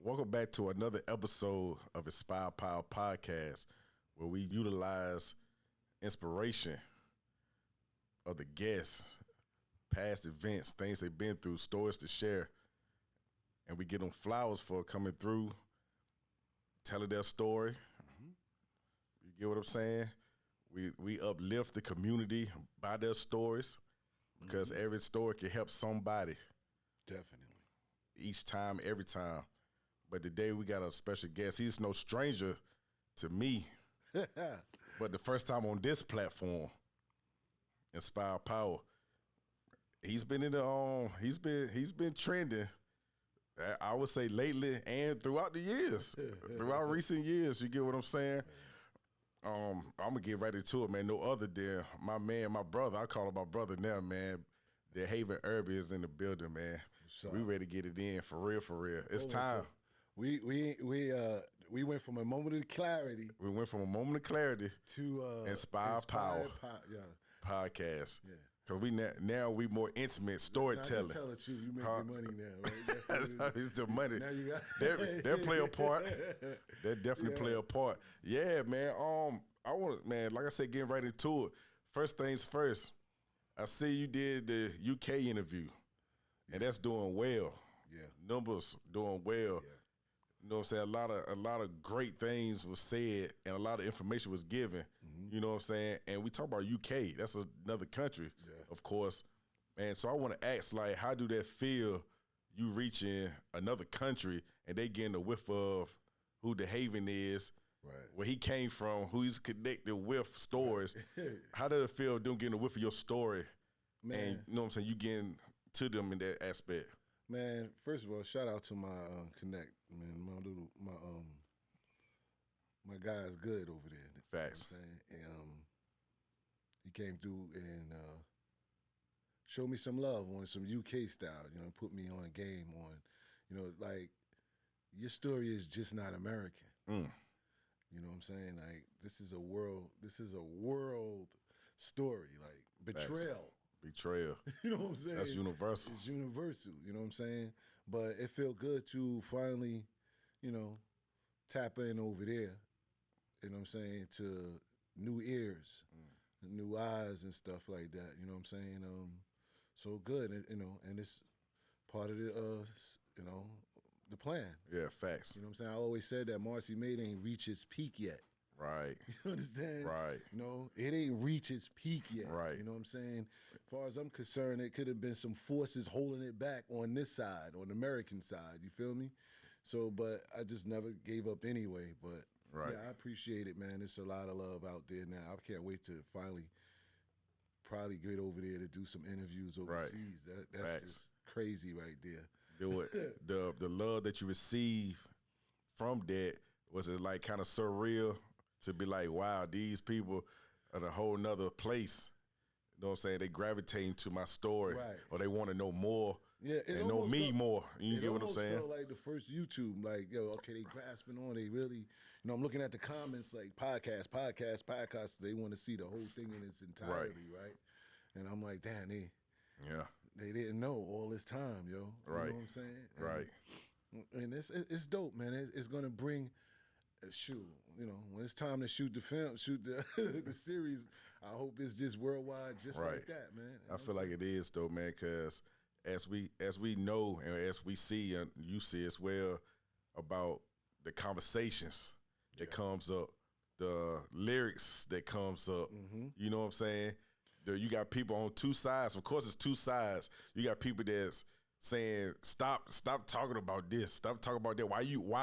Welcome back to another episode of Inspire Power Podcast, where we utilize inspiration of the guests, past events, things they've been through, stories to share, and we get them flowers for coming through, telling their story. You get what I'm saying? We uplift the community by their stories because every story can help somebody. Definitely. Each time, every time. But today we got a special guest. He's no stranger to me, but the first time on this platform, Inspire Power. He's been in the he's been trending. I would say lately and throughout the years, throughout recent years. You get what I'm saying? I'm gonna get right into it, man. No other than my man, my brother. I call him my brother now, man. Dehaven Urban is in the building, man. We ready to get it in for real, for real. It's time. We went from a moment of clarity. We went from a moment of clarity to Inspire Power podcast. Yeah. Cause we now we more intimate storytelling. Tell the truth, you make the money now, right? It's the money. Now you got they play a part. They definitely play a part. Yeah, man. I want, man, like I said, getting right into it. First things first. I see you did the UK interview, and that's doing well. Yeah, numbers doing well. Yeah. You know what I'm saying? A lot of great things was said and a lot of information was given. You know what I'm saying? And we talk about UK. That's another country, of course. And so I want to ask, like, how do that feel? You reaching another country and they getting a whiff of who Dehaven is, right? Where he came from, who he's connected with, stories. How does it feel them getting a whiff of your story? Man, and you know what I'm saying? You getting to them in that aspect. Man, first of all, shout out to my connect, man. My guy's good over there. Facts. You know what I'm saying? And, he came through and showed me some love on some UK style. You know, put me on game on. You know, like your story is just not American. You know what I'm saying? Like this is a world story. Like betrayal. Facts. Betrayal. You know what I'm saying? That's universal. It's universal, you know what I'm saying? But it felt good to finally, you know, tap in over there, you know what I'm saying, to new ears, new eyes and stuff like that, you know what I'm saying? So good, you know, and it's part of the, you know, the plan. Yeah, facts. You know what I'm saying? I always said that Marcy Maid ain't reached its peak yet. Right. You understand? Right. You know, it ain't reached its peak yet. Right. You know what I'm saying? As far as I'm concerned, it could have been some forces holding it back on this side, on the American side. You feel me? So, but I just never gave up anyway. But right. Yeah, I appreciate it, man. There's a lot of love out there now. I can't wait to finally probably get over there to do some interviews overseas. Right. That's Facts. just crazy right there. Do it. The love that you receive from that, was it like kind of surreal? To be like, wow, these people are in a whole nother place. You know what I'm saying? They gravitating to my story. Right. Or they want to know more. Yeah, and know me more. You get what I'm saying? It almost felt like the first YouTube, like, yo, okay, they grasping on, they really, you know, I'm looking at the comments like podcast. They want to see the whole thing in its entirety, right? And I'm like, damn, they didn't know all this time, yo. Right. You know what I'm saying? Right. And it's dope, man. It's going to bring, shoot, you know, when it's time to shoot the film, shoot the the series, I hope it's just worldwide, just like that, man. I feel like it is though, man, because as we know and as we see and you see as well about the conversations that comes up, the lyrics that comes up, you know what I'm saying? You got people on two sides. Of course, it's two sides. You got people that's saying, stop talking about this. Stop talking about that. Why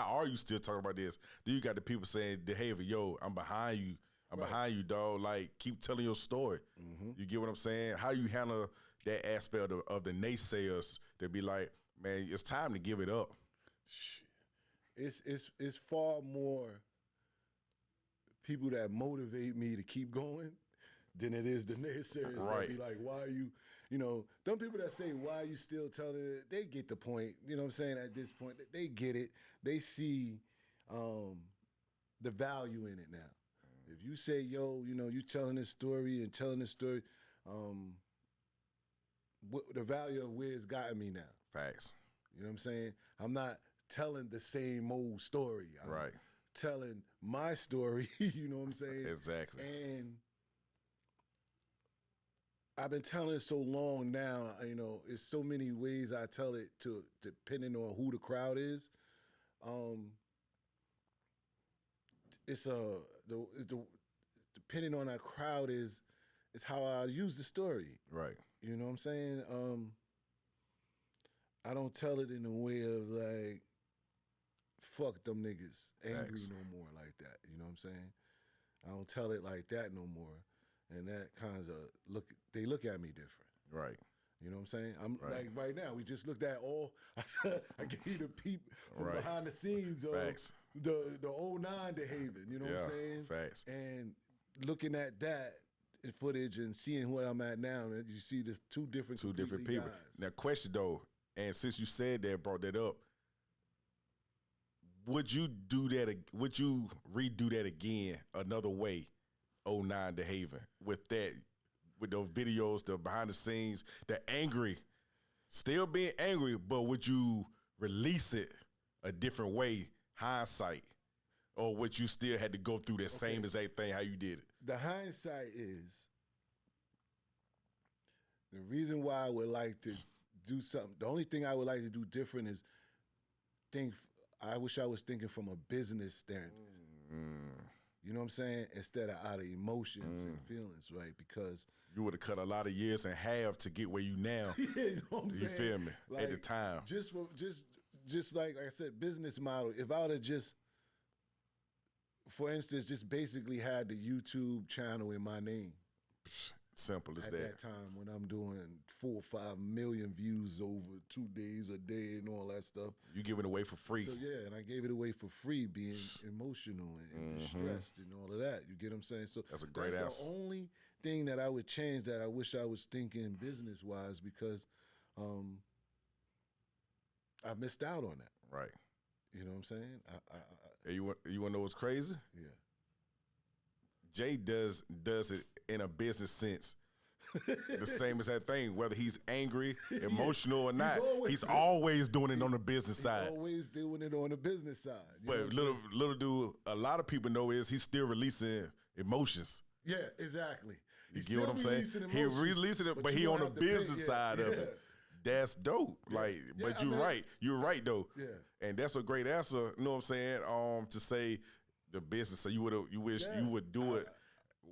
are you still talking about this? Then you got the people saying, Dehaven, yo, I'm behind you. I'm behind you, dog. Like, keep telling your story. You get what I'm saying? How do you handle that aspect of the naysayers that be like, man, it's time to give it up? Shit. It's far more people that motivate me to keep going than it is the naysayers that be like, why are you, you know, them people that say, why are you still telling it, they get the point, you know what I'm saying, at this point, they get it. They see the value in it now. If you say, yo, you know, you telling this story and telling this story, the value of where it's gotten me now. Facts. You know what I'm saying? I'm not telling the same old story. I'm telling my story, you know what I'm saying? Exactly. And I've been telling it so long now, you know, it's so many ways I tell it to depending on who the crowd is. It's depending on that crowd is how I use the story. Right. You know what I'm saying? I don't tell it in a way of like, fuck them niggas, angry no more like that. You know what I'm saying? I don't tell it like that no more. And that kind of they look at me different. Right. You know what I'm saying? I'm like right now, we just looked at I gave you the peep from behind the scenes of the 09 Dehaven, you know what I'm saying? Facts. And looking at that footage and seeing where I'm at now, and you see the two different people. Guys. Now, question though, and since you said that, brought that up, would you do that? Would you redo that again another way? 09 Dehaven with those videos, the behind the scenes, the angry, still being angry, but would you release it a different way, hindsight, or would you still had to go through that same exact thing how you did it? The hindsight is the reason why I would like to do something. The only thing I would like to do different is I wish I was thinking from a business standard. You know what I'm saying? Instead of out of emotions and feelings, right? Because you would have cut a lot of years in half to get where you now. You know what I'm saying? You feel me? Like, at the time. Just like I said, business model. If I would have just, for instance, just basically had the YouTube channel in my name. Simple as that. At that time when I'm doing 4 or 5 million views over 2 days a day and all that stuff. You give it away for free. So yeah, and I gave it away for free, being emotional and distressed and all of that. You get what I'm saying? So that's a great answer. That's the only thing that I would change that I wish I was thinking business-wise because I missed out on that. Right. You know what I'm saying? Hey, you want to know what's crazy? Yeah. Jay does it in a business sense. The same as that thing, whether he's angry, emotional or not, he's always doing it on the business side. Always doing it on the business side. But little do a lot of people know is he's still releasing emotions. Yeah, exactly. You get what I'm saying? He releasing it, but he on the business side of it. That's dope. Like, but you're right. You're right though. Yeah. And that's a great answer. You know what I'm saying? To say the business. So you wish you would do it.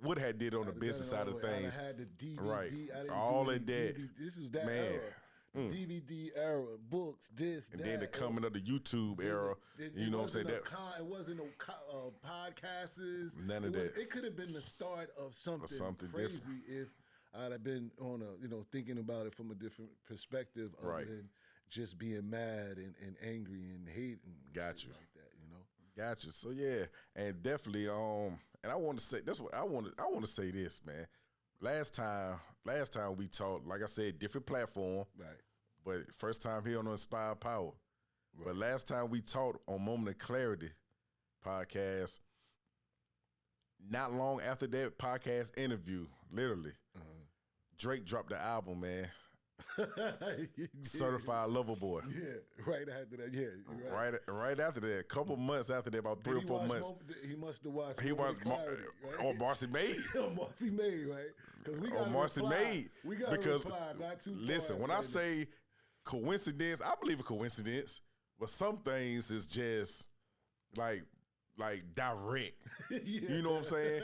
Would have did on the business side of things. I had the DVD. Right. I didn't all of that. This was that era. DVD era, books, this, and that. then the coming of the YouTube era. You know what I'm saying? It wasn't no podcasts. None of that. It could have been the start of something crazy different. if I'd have been on thinking about it from a different perspective other than just being mad and angry and hating. Got you. Like that, you know? Got you. So yeah, and definitely and I want to say that's what I want to say this, man. Last time we talked, like I said, different platform. Right. But first time here on Inspired Power. Right. But last time we talked on Moment of Clarity podcast, not long after that podcast interview, literally, Drake dropped the album, man. Certified Lover Boy. Yeah, right after that. Yeah, right after that. A couple months after that, about 3 or 4 months. He must have watched. He watched Marcy Maid. Marcy Maid, right? Because we got Marcy Maid. We got because reply, not too listen, far when I say coincidence, I believe a coincidence, but some things is just like direct. You know what I'm saying?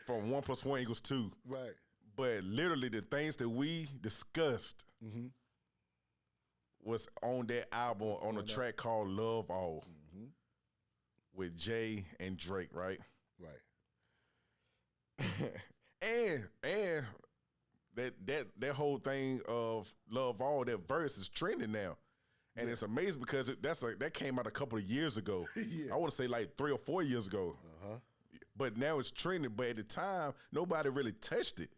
From 1 + 1 = 2. Right. But literally the things that we discussed was on that album on a track called Love All with Jay and Drake, right? Right. and that whole thing of Love All, that verse is trending now. And it's amazing because that came out a couple of years ago. I want to say like 3 or 4 years ago. But now it's trending. But at the time, nobody really touched it.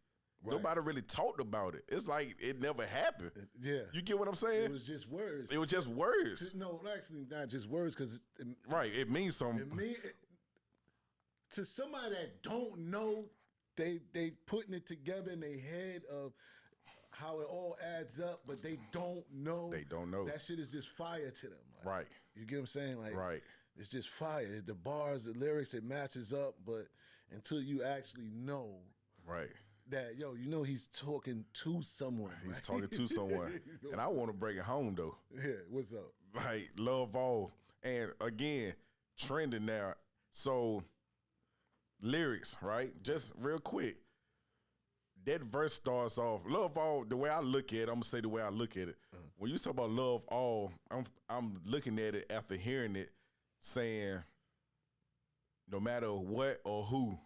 Right. Nobody really talked about it. It's like it never happened. Yeah. You get what I'm saying? It was just words. It was just words. No, actually not just words because right, it means something. To somebody that don't know, they putting it together in their head of how it all adds up, but they don't know. They don't know. That shit is just fire to them. Right. You get what I'm saying? Like, right. It's just fire. The bars, the lyrics, it matches up, but until you actually know right. that, he's talking to someone. He's talking to someone. And I want to bring it home, though. Yeah, what's up? Like, love all. And again, trending now. So, lyrics, right? Just real quick. That verse starts off, love all, the way I look at it, I'm going to say the way I look at it. When you talk about love all, I'm looking at it after hearing it, saying no matter what or who,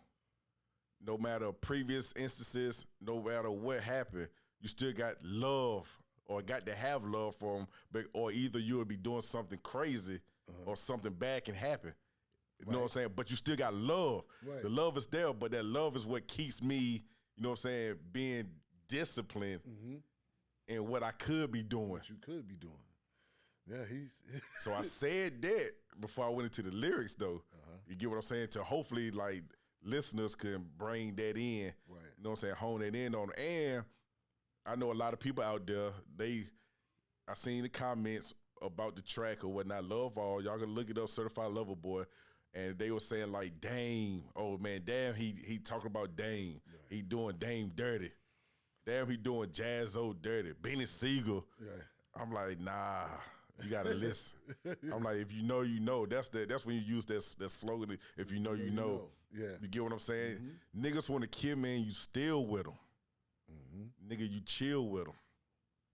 no matter previous instances, no matter what happened, you still got love or got to have love for them, or either you would be doing something crazy or something bad can happen. You know what I'm saying? But you still got love. Right. The love is there, but that love is what keeps me, you know what I'm saying, being disciplined in what I could be doing. What you could be doing. Yeah, he's... So I said that before I went into the lyrics, though. You get what I'm saying? To hopefully, like, listeners can bring that in. Right. You know what I'm saying? Hone that in on it. And I know a lot of people out there, I seen the comments about the track or whatnot. Love all. Y'all can look it up, Certified Lover Boy. And they were saying, like, Dame. Oh, man, damn, he talking about Dame. Right. He doing Dame dirty. Damn, he doing Jazzo dirty. Benny Siegel. Right. I'm like, nah. You gotta listen. I'm like, if you know, you know. That's when you use that slogan. If you know, you know. Yeah. You get what I'm saying? Niggas want to kill me and you still with them. Nigga, you chill with them.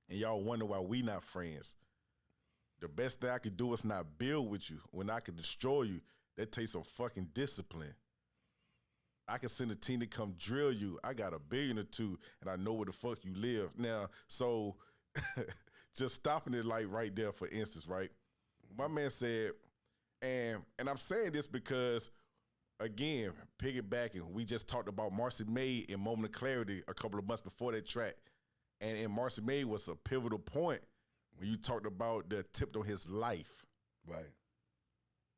And y'all wonder why we not friends. The best thing I could do is not build with you. When I can destroy you, that takes some fucking discipline. I can send a team to come drill you. I got $1 billion or $2 billion, and I know where the fuck you live. Now, so... Just stopping it like right there, for instance, right? My man said, and I'm saying this because, again, piggybacking, we just talked about Marcy May in Moment of Clarity a couple of months before that track. And in Marcy May was a pivotal point when you talked about the tip on his life. Right.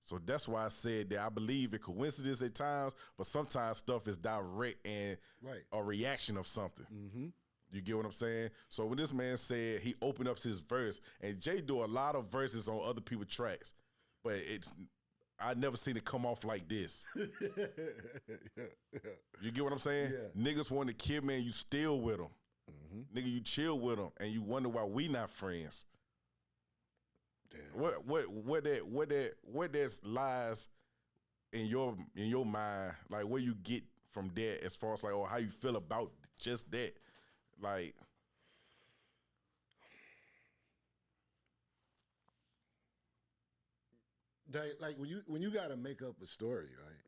So that's why I said that I believe in coincidence at times, but sometimes stuff is direct and a reaction of something. You get what I'm saying? So when this man said he opened up his verse, and Jay do a lot of verses on other people's tracks, but I never seen it come off like this. You get what I'm saying? Yeah. Niggas want to kill me and you still with them. Nigga, you chill with them and you wonder why we not friends. Damn. What that lies in your mind, like where you get from that as far as like, how you feel about just that. Like when you got to make up a story, right?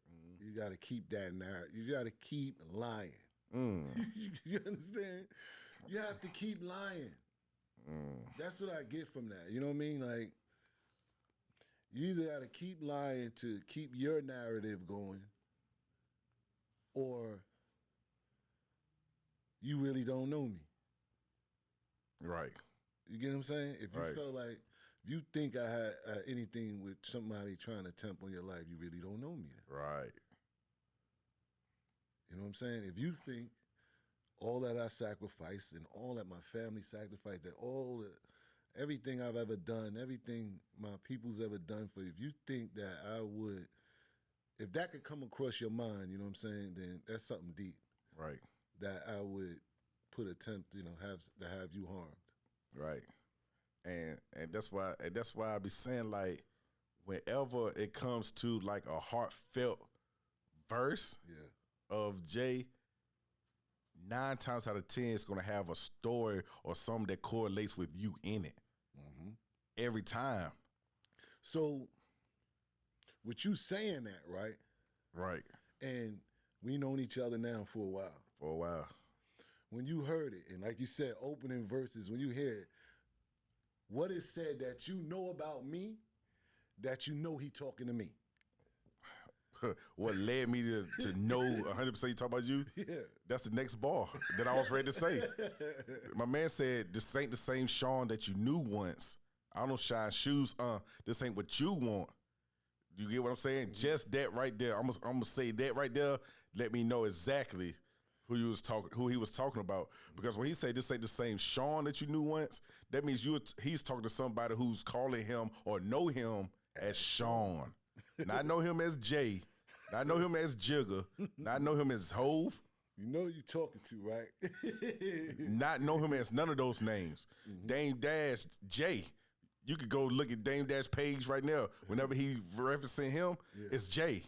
You got to keep that narrative. You got to keep lying. You understand? You have to keep lying. That's what I get from that. You know what I mean? Like, you either got to keep lying to keep your narrative going, or you really don't know me. Right. You get what I'm saying? If you felt like, if you think I had anything with somebody trying to tempt on your life, you really don't know me. Right. You know what I'm saying? If you think all that I sacrificed and all that my family sacrificed, that everything I've ever done, everything my people's ever done for you, if you think that I would, if that could come across your mind, you know what I'm saying, then that's something deep. Right. That I would attempt, have you harmed. Right. And that's why I be saying, like, whenever it comes to like a heartfelt verse of Jay, 9 times out of 10 it's gonna have a story or something that correlates with you in it. Every time. So with you saying that, right? Right. And we known each other now for a while. For a while. When you heard it, and like you said, opening verses, when you hear it, what is said that you know about me, that you know he talking to me? What led me to know 100% he talking about you? Yeah. That's the next bar that I was ready to say. My man said, this ain't the same Sean that you knew once. I don't shine shoes. This ain't what you want. You get what I'm saying? Just that right there. I'm gonna say that right there. Let me know exactly who he was talking about. Because when he said this ain't the same Sean that you knew once, that means he's talking to somebody who's calling him or know him as Sean. Not know him as Jay. Not know him as Jigga. Not know him as Hove. You know who you talking to, right? Not know him as none of those names. Dame Dash, Jay. You could go look at Dame Dash page right now. Whenever he referencing him, it's Jay.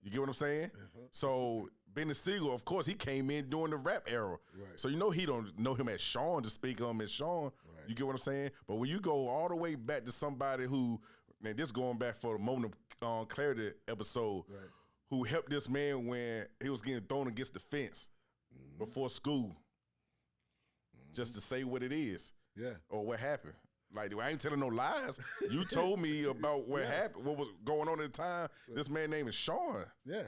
You get what I'm saying? So Benny Siegel, of course, he came in during the rap era. Right. So you know he don't know him as Sean to speak of him as Sean. Right. You get what I'm saying? But when you go all the way back to somebody who, man, this going back for the Moment of Clarity episode, who helped this man when he was getting thrown against the fence before school, just to say what it is, or what happened. Like, I ain't telling no lies. You told me about what happened, what was going on at the time. This man name is Sean. Yeah.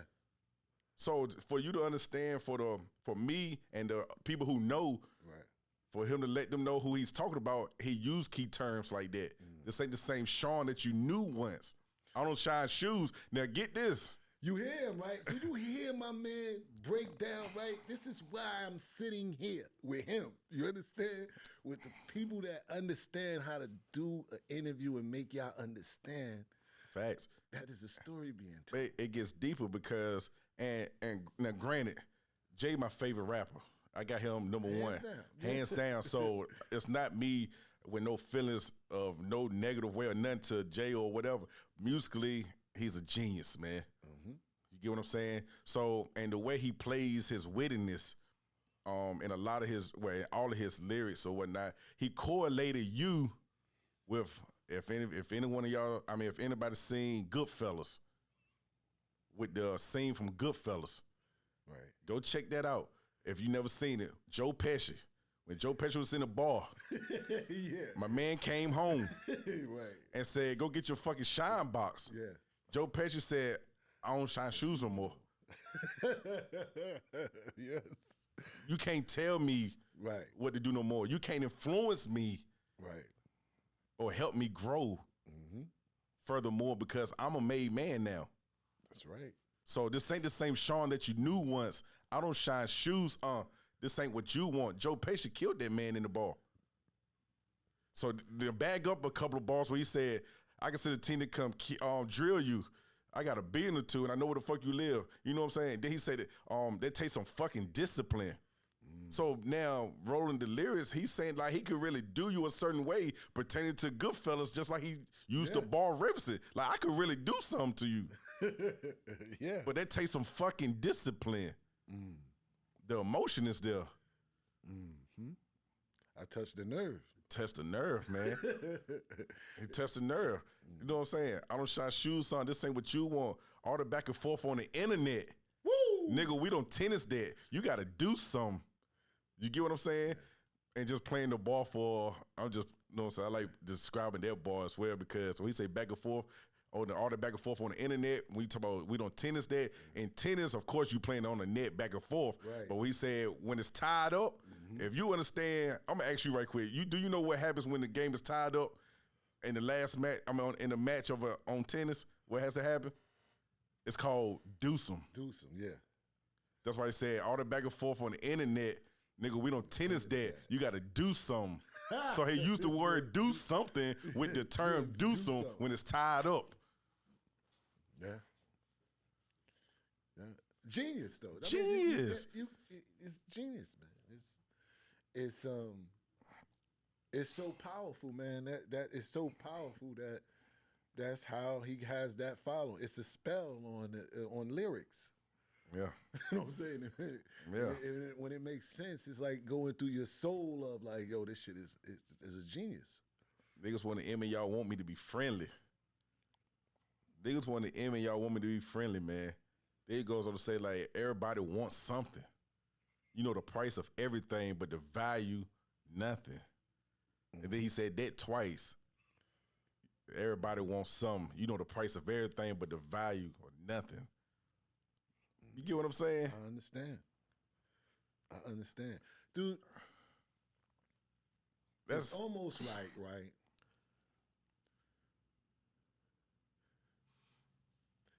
So for you to understand, for me and the people who know, for him to let them know who he's talking about, he used key terms like that. This ain't the same Sean that you knew once. I don't shine shoes. Now get this. You hear him, right? Did you hear my man break down, right? This is why I'm sitting here with him. You understand? With the people that understand how to do an interview and make y'all understand. Facts. That is a story being told. It gets deeper because, and now granted, Jay my favorite rapper. I got him number one. Hands down. So it's not me with no feelings of no negative way or nothing to Jay or whatever. Musically, he's a genius, man. You get what I'm saying? So, and the way he plays his wittiness, in a lot of his, all of his lyrics or whatnot, he correlated you with, if any one of y'all, I mean, if anybody's seen Goodfellas, with the scene from Goodfellas, go check that out. If you never seen it, Joe Pesci. When Joe Pesci was in the bar, my man came home and said, "Go get your fucking shine box." Joe Pesci said, "I don't shine shoes no more." Yes. You can't tell me what to do no more. You can't influence me or help me grow furthermore, because I'm a made man now. That's right. So this ain't the same Sean that you knew once. I don't shine shoes. This ain't what you want. Joe Pesci killed that man in the bar. So to bag up a couple of bars where he said, "I can send a team to come drill you. I got $1 billion or $2 billion, and I know where the fuck you live." You know what I'm saying? Then he said that takes some fucking discipline. So now, rolling the lyrics, he's saying like he could really do you a certain way pertaining to Goodfellas, just like he used the bar referencing. Like, I could really do something to you. But that takes some fucking discipline. The emotion is there. I touched the nerve. Touch the nerve, man. He touched the nerve. You know what I'm saying? I don't shine shoes on. This ain't what you want. All the back and forth on the internet. Woo! Nigga, we don't tennis that. You got to do something. You get what I'm saying? And just playing the ball for, I'm just, you know what I'm saying? I like describing that ball as well, because when we say back and forth, all the back and forth on the internet, we talk about we don't tennis that. In tennis, of course, you playing on the net back and forth. But we said when it's tied up, if you understand, I'm gonna ask you right quick. Do you know what happens when the game is tied up in the last match? I mean, in the match on tennis, what has to happen? It's called deuce-em. Deuce-em, yeah. That's why they said all the back and forth on the internet, nigga, we don't tennis that. You got to do something. So he used the word do something with the term deuce-em when it's tied up. Yeah. Genius, though. Genius. It's genius, man. It's so powerful, man. That is so powerful that's how he has that following. It's a spell on lyrics. Yeah. You know what I'm saying? When it makes sense, it's like going through your soul of like, yo, this shit is a genius. Niggas want to M and y'all want me to be friendly. Niggas want to M and y'all want me to be friendly, man. There he goes on to say, like, everybody wants something. You know the price of everything, but the value, nothing. And then he said that twice. Everybody wants something. You know the price of everything, but the value or nothing. You get what I'm saying? I understand. Dude, it's almost like, right,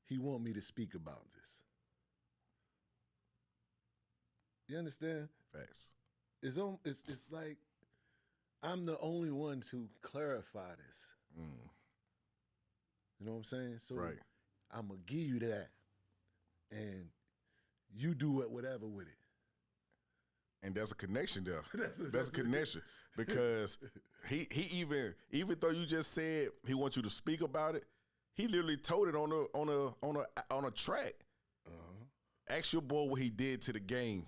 he want me to speak about this. You understand? Facts. It's like I'm the only one to clarify this. You know what I'm saying? So right. I'm going to give you that. And you do whatever with it. And there's a connection there. That's a connection because he even though you just said he wants you to speak about it, he literally told it on a track. Ask your boy what he did to the game.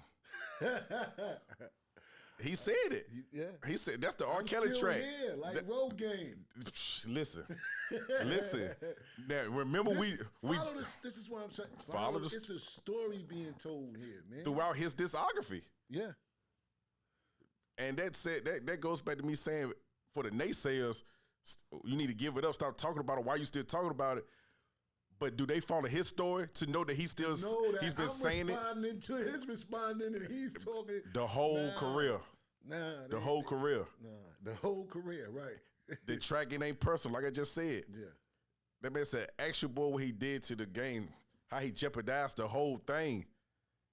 He said it. Yeah. He said that's the R. Kelly track. Here, like Road Game. Listen. Now remember we follow this. This is what I'm saying. Follow this. It's a story being told here, man. Throughout his discography. Yeah. And that goes back to me saying for the naysayers, you need to give it up. Stop talking about it. Why you still talking about it? But do they follow his story to know that he's been saying it? Responding to his responding, and he's talking the whole career. The whole career. The whole career, right? The tracking ain't personal, like I just said. Yeah. That man said, ask your boy what he did to the game, how he jeopardized the whole thing.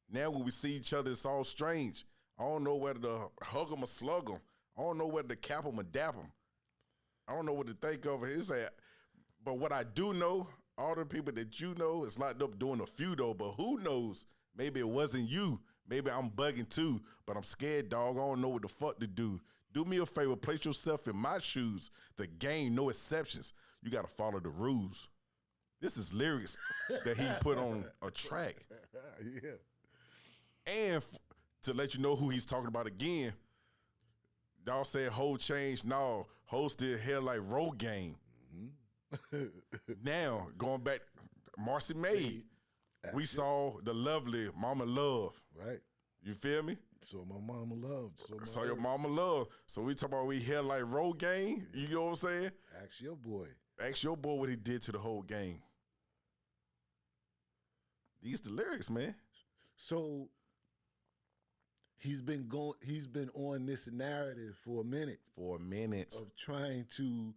Now when we see each other, it's all strange. I don't know whether to hug him or slug him. I don't know whether to cap him or dap him. I don't know what to think of it. But what I do know, all the people that you know is locked up doing a few though, but who knows? Maybe it wasn't you. Maybe I'm bugging too, but I'm scared, dog. I don't know what the fuck to do. Do me a favor, place yourself in my shoes. The game, no exceptions. You got to follow the rules. This is lyrics that he put on a track. Yeah. And to let you know who he's talking about again, y'all said Ho changed. No, Ho still held like Road Game. Now, going back, Marcy Maid, we saw the lovely Mama Love. Right. You feel me? So my mama loved. So your mama love. So we talk about we held like Road Game. You know what I'm saying? Ask your boy. Ask your boy what he did to the whole game. These the lyrics, man. So he's been on this narrative for a minute. Of trying to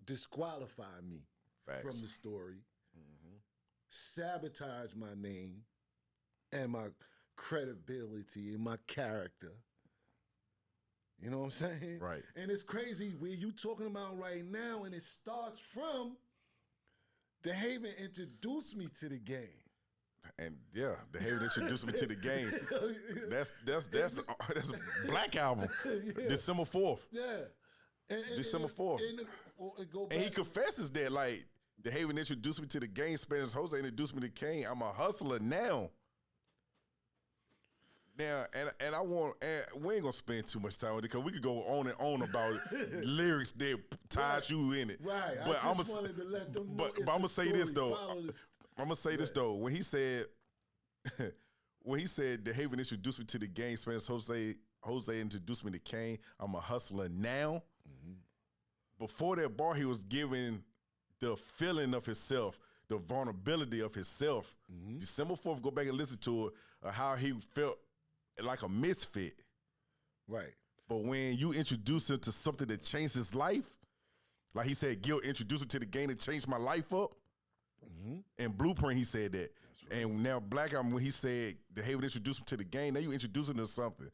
disqualify me from the story, sabotage my name and my credibility and my character. You know what I'm saying? Right. And it's crazy where you talking about right now, and it starts from Dehaven introduced me to the game. And yeah, Dehaven introduced me to the game. That's a Black album. Yeah. December 4th. Yeah. December 4th. And he confesses that, like, Dehaven introduced me to the game, Spanish Jose introduced me to Kane. I'm a hustler now. Now, and I want, and we ain't gonna spend too much time with it because we could go on and on about lyrics that tied you in it. Right. But I just wanted to let them know. But I'm gonna say this though. I'm gonna say this though. When he said Dehaven introduced me to the game, Spanish Jose introduced me to Kane. I'm a hustler now. Before that bar, he was giving the feeling of himself, the vulnerability of himself. December 4th, go back and listen to it, how he felt like a misfit. Right. But when you introduce him to something that changed his life, like he said, Gil introduced him to the game that changed my life up. And Blueprint, he said that. Right. And now Black Album, when he said Dehaven introduced him to the game, now you introducing him to something.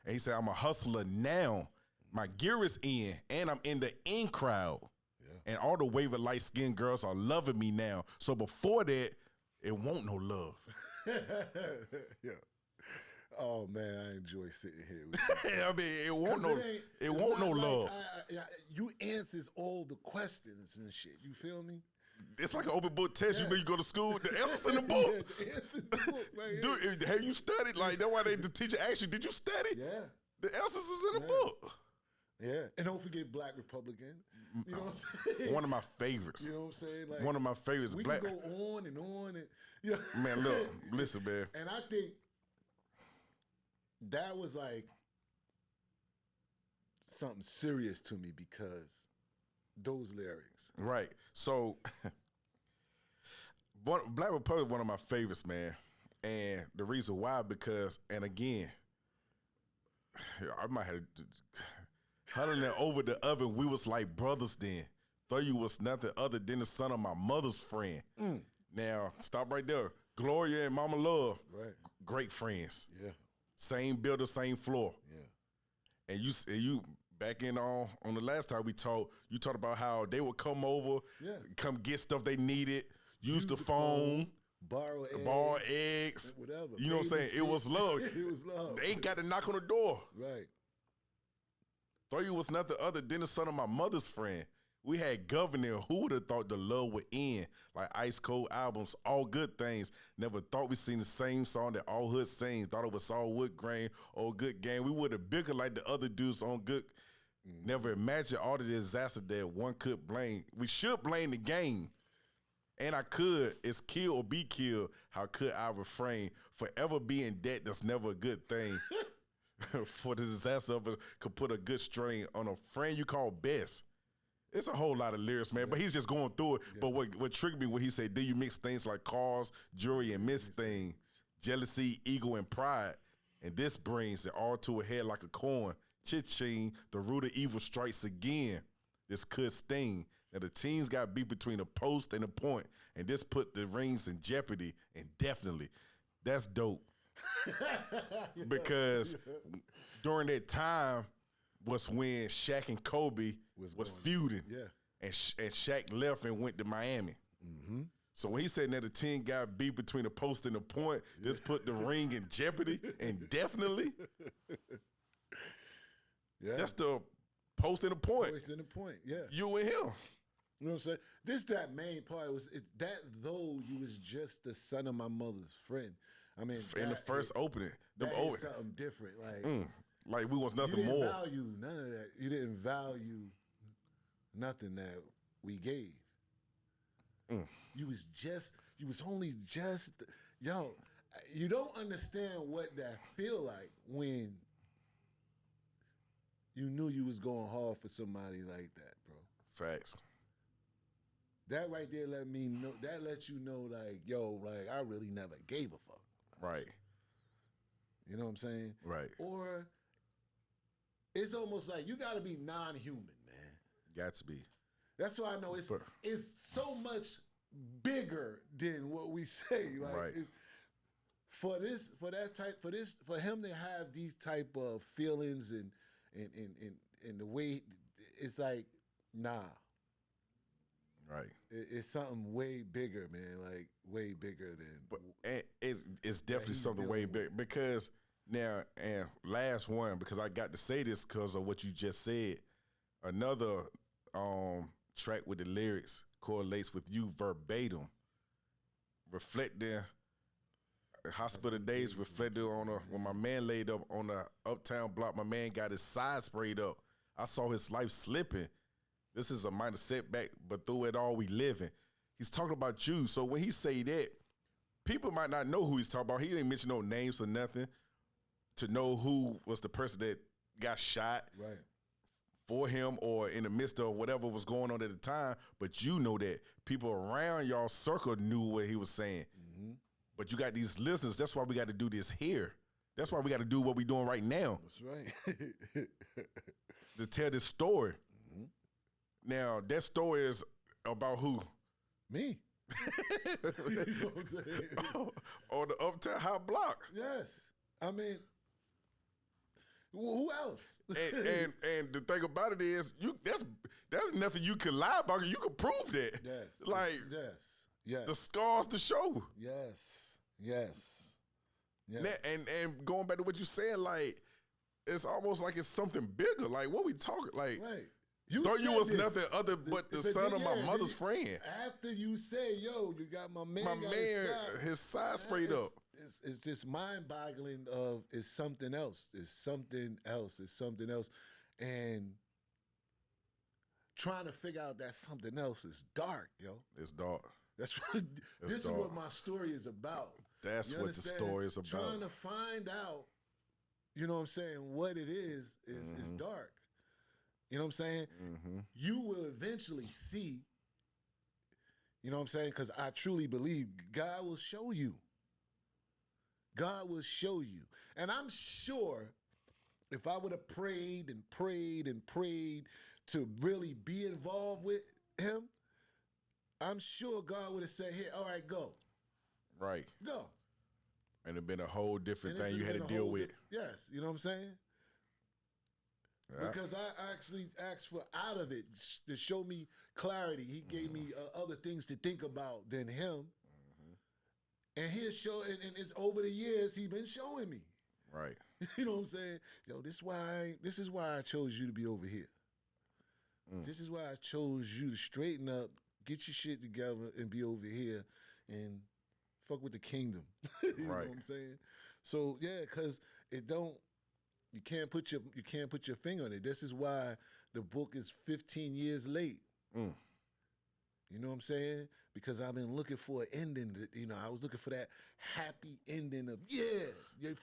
And he said, I'm a hustler now. My gear is in, and I'm in the in crowd. Yeah. And all the wave of light-skinned girls are loving me now. So before that, it won't no love. Yeah. Oh man, I enjoy sitting here with you. I mean, it won't no love. You answers all the questions and shit. You feel me? It's like an open book test. Yes. You know, you go to school. The answer's in the book. Yeah, the answer's in the book right Dude, have you studied? Like that's why the teacher asked you, "Did you study?" Yeah. The answers is in the book. Yeah, and don't forget Black Republican. You know what I'm saying? One of my favorites. You know what I'm saying? Like, one of my favorites. We Black. can go on and on and yeah. Man, look, listen, man. And I think that was like something serious to me because those lyrics. Right. So, Black Republic, one of my favorites, man. And the reason why, because, and again, I might have huddling over the oven. We was like brothers then. Though you was nothing other than the son of my mother's friend. Now, stop right there. Gloria and Mama Love, right? Great friends. Yeah. Same builder, same floor. Yeah. And you back in on the last time we talked, you talked about how they would come over, come get stuff they needed, use the phone, borrow eggs, whatever. You know what I'm saying? It was love. It was love. They ain't got to knock on the door. Right. Thought you was nothing other than the son of my mother's friend. We had Governor. Who would have thought the love would end? Like Ice Cold albums, all good things. Never thought we seen the same song that all hood sings. Thought it was all wood grain, all good game. We would have bigger like the other dudes on good. Never imagined all the disaster that one could blame. We should blame the game. And I could. It's kill or be killed. How could I refrain? Forever be in debt, that's never a good thing. For the disaster of it could put a good strain on a friend you call best. It's a whole lot of lyrics, man, but he's just going through it. But what triggered me when he said, do you mix things like cars, jewelry, and miss things, jealousy, ego, and pride, and this brings it all to a head like a coin. Cha-ching, the root of evil strikes again. This could sting. Now the teens got beat between a post and a point, and this put the rings in jeopardy indefinitely. That's dope. Because during that time was when Shaq and Kobe was feuding. Yeah. And Shaq left and went to Miami. Mm-hmm. So when he said that the team got beat between a post and a point, this put the ring in jeopardy indefinitely. Yeah. That's the post and a point. Post and a point, yeah. You and him. You know what I'm saying? That main part was that though you was just the son of my mother's friend. I mean, in the first opening. That is something different. Like we was nothing you didn't more. Value none of that. You didn't value nothing that we gave. You was only just, yo, you don't understand what that feel like when you knew you was going hard for somebody like that, bro. Facts. That right there let you know, like, yo, like, I really never gave a fuck. Right. You know what I'm saying? Right. Or it's almost like you got to be non-human, man. Got to be. That's why I know it's so much bigger than what we say. Like, right. For him to have these type of feelings and the way it's like, nah. Right. It's something way bigger, man. Like way bigger than. But it's definitely something way bigger because now and last one because I got to say this because of what you just said. Another track with the lyrics correlates with you verbatim, reflecting hospital days. Reflected on when my man laid up on the uptown block. My man got his side sprayed up. I saw his life slipping. This is a minor setback, but through it all, we living. He's talking about you. So when he say that, people might not know who he's talking about. He didn't mention no names or nothing to know who was the person that got shot for him or in the midst of whatever was going on at the time. But you know that people around y'all circle knew what he was saying. Mm-hmm. But you got these listeners. That's why we got to do this here. That's why we got to do what we're doing right now. That's right. To tell this story. Now, that story is about who? Me. You know what I'm saying? On the Uptown High Block. Yes. I mean, who else? and the thing about it is, that's nothing you can lie about. You can prove that. Yes. Like, yes. The scars to show. Yes. And going back to what you said, like, it's almost like it's something bigger. Like, what we talking? Like, right. Thought you was nothing other but the son of my mother's friend. After you say, yo, you got my man. His side sprayed up. It's just mind-boggling of it's something else. It's something else. And trying to figure out that something else is dark, yo. It's dark. This is what my story is about. That's what the story is about. Trying to find out, you know what I'm saying, what it is dark. You know what I'm saying? Mm-hmm. You will eventually see, you know what I'm saying? Because I truly believe God will show you. God will show you. And I'm sure if I would have prayed to really be involved with him, I'm sure God would have said, here, all right, go. Right. Go. And it'd been a whole different thing you had to deal with. Yes, you know what I'm saying? Because I actually asked for out of it to show me clarity. He gave me other things to think about than him. And he'll show, and it's over the years, he's been showing me. Right. You know what I'm saying? Yo, this is why I chose you to be over here. This is why I chose you to straighten up, get your shit together, and be over here and fuck with the kingdom. You know what I'm saying? So yeah, because you can't put your finger on it. This is why the book is 15 years late. You know what I'm saying? Because I've been looking for an ending. I was looking for that happy ending of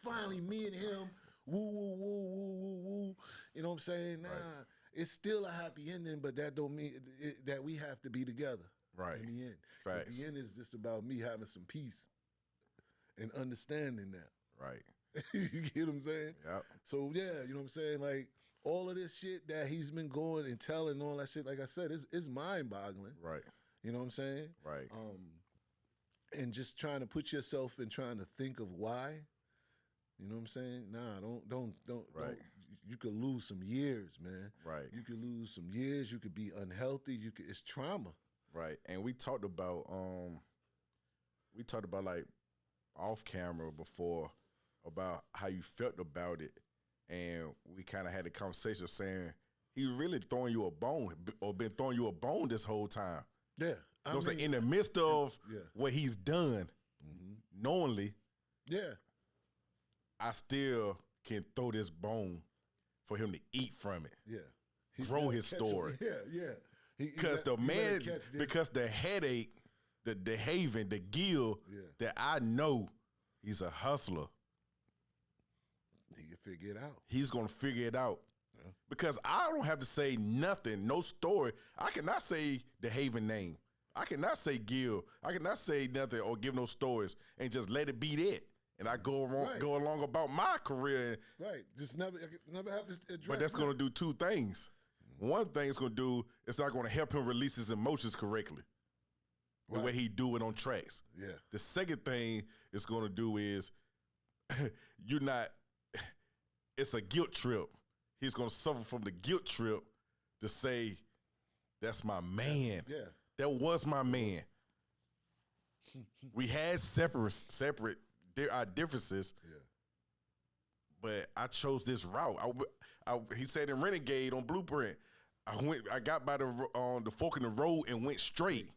finally me and him, woo woo woo woo woo woo. You know what I'm saying? Nah, it's still a happy ending, but that don't mean that we have to be together. Right. In the end. Facts. The end is just about me having some peace and understanding that. Right. You get what I'm saying? Yep. So yeah, you know what I'm saying? Like all of this shit that he's been going and telling, all that shit, like I said, is mind-boggling. Right. You know what I'm saying? Right. And just trying to put yourself and trying to think of why. You know what I'm saying? Nah, don't. Right. You could lose some years, man. Right. You could lose some years. You could be unhealthy. It's trauma. Right. And we talked about like off camera before about how you felt about it, and we kind of had a conversation saying he really throwing you a bone or been throwing you a bone this whole time. Yeah. You know what I'm saying? In the midst of what he's done, knowingly, I still can throw this bone for him to eat from it. Yeah. Grow his story. Yeah. Because the headache, the Dehaven, the Gil that I know, he's a hustler. He can figure it out. He's going to figure it out. Yeah. Because I don't have to say nothing, no story. I cannot say Dehaven name. I cannot say Gil. I cannot say nothing or give no stories and just let it be that. And I go along about my career. Right. Just never have to address. But that's going to do two things. One thing it's going to do, it's not going to help him release his emotions correctly. The way he do it on tracks. Yeah. The second thing it's going to do is it's a guilt trip. He's going to suffer from the guilt trip to say, that's my man. Yeah. That was my man. We had separate our differences, but I chose this route. He said in Renegade on Blueprint, I got by the fork in the road and went straight.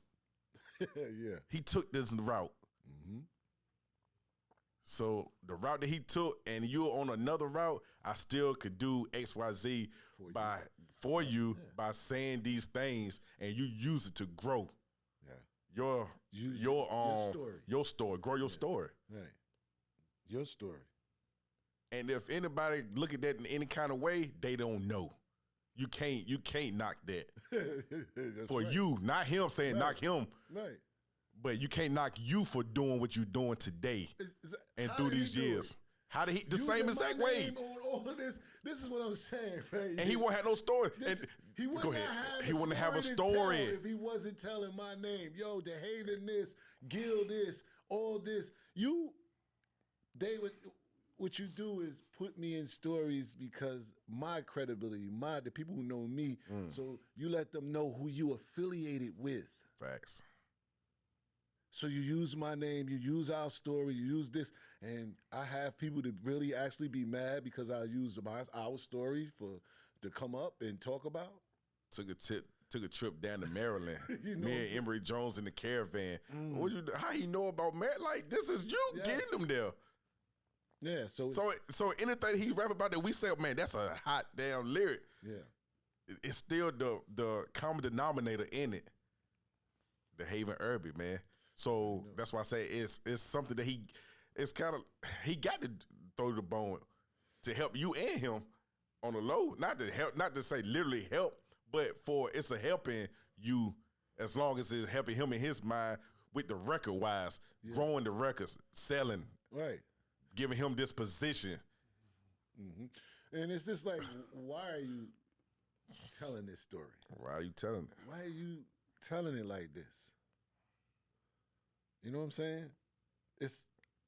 Yeah. He took this route. So the route that he took, and you're on another route, I still could do XYZ for you by saying these things, and you use it to grow. Yeah. Your story. Grow your story. Right. Your story. And if anybody look at that in any kind of way, they don't know. You can't knock that. For you, not him saying knock him. Right. But you can't knock you for doing what you're doing today and through these years. How did he? The same exact way. On all of this is what I'm saying, right? And he won't have no story. He wouldn't have a story if he wasn't telling my name. Yo, Dehaven this, Gil this, all this. What you do is put me in stories because my credibility, the people who know me, so you let them know who you affiliated with. Facts. So you use my name, you use our story, you use this, and I have people that really actually be mad because I used our story to come up and talk about. Took a trip down to Maryland. Me and Emory Jones in the caravan. How he know about Maryland? Like, this is you getting them there. Yeah. So anything he rap about that we say, man, that's a hot damn lyric. Yeah. It's still the common denominator in it. Dehaven Irby, man. So that's why I say it's something that he got to throw the bone to help you and him on the low. Not to say literally help, but it's a helping you as long as it's helping him in his mind with the record wise, growing the records, selling, right, giving him this position. And it's just like, why are you telling this story? Why are you telling it? Why are you telling it like this? You know what I'm saying?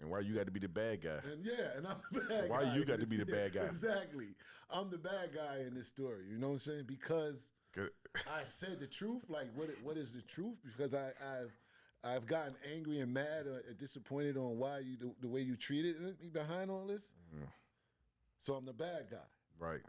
And why you got to be the bad guy? And I'm the bad guy. Why you got to be the bad guy? Exactly. I'm the bad guy in this story. You know what I'm saying? Because I said the truth. Like, what is the truth? Because I've gotten angry and mad or disappointed on why you the way you treated me behind all this. Mm. So I'm the bad guy. Right.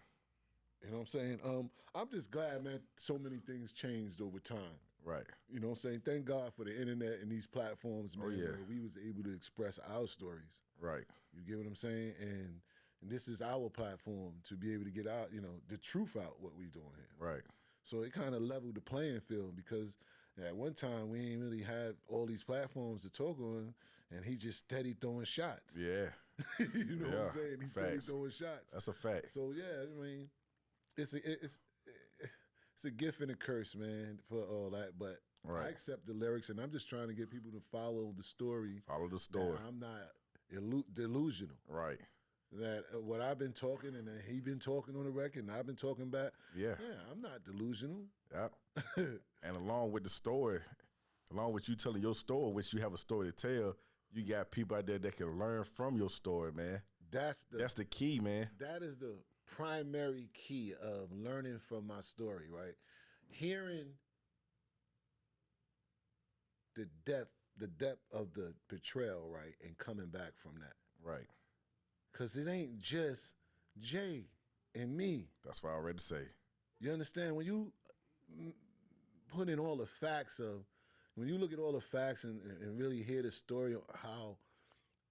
You know what I'm saying? I'm just glad, man, so many things changed over time. Right. You know what I'm saying? Thank God for the internet and these platforms, man, where we was able to express our stories. Right. You get what I'm saying? And this is our platform to be able to get out, the truth out what we doing here. Right. So it kind of leveled the playing field because at one time we ain't really had all these platforms to talk on, and he just steady throwing shots. Yeah. You know what I'm saying? He's steady throwing shots. That's a fact. So yeah, I mean, it's a gift and a curse, man, for all that. But I accept the lyrics, and I'm just trying to get people to follow the story. Follow the story. I'm not delusional. Right. That what I've been talking and he been talking on the record and I've been talking back. Yeah. Yeah, I'm not delusional. Yeah. And along with the story, along with you telling your story, which you have a story to tell, you got people out there that can learn from your story, man. That's the key, man. That is the primary key of learning from my story, right? Hearing the depth of the betrayal, right, and coming back from that. Right. Because it ain't just Jay and me. That's what I already say. You understand? When you put in all the facts when you look at all the facts and really hear the story of how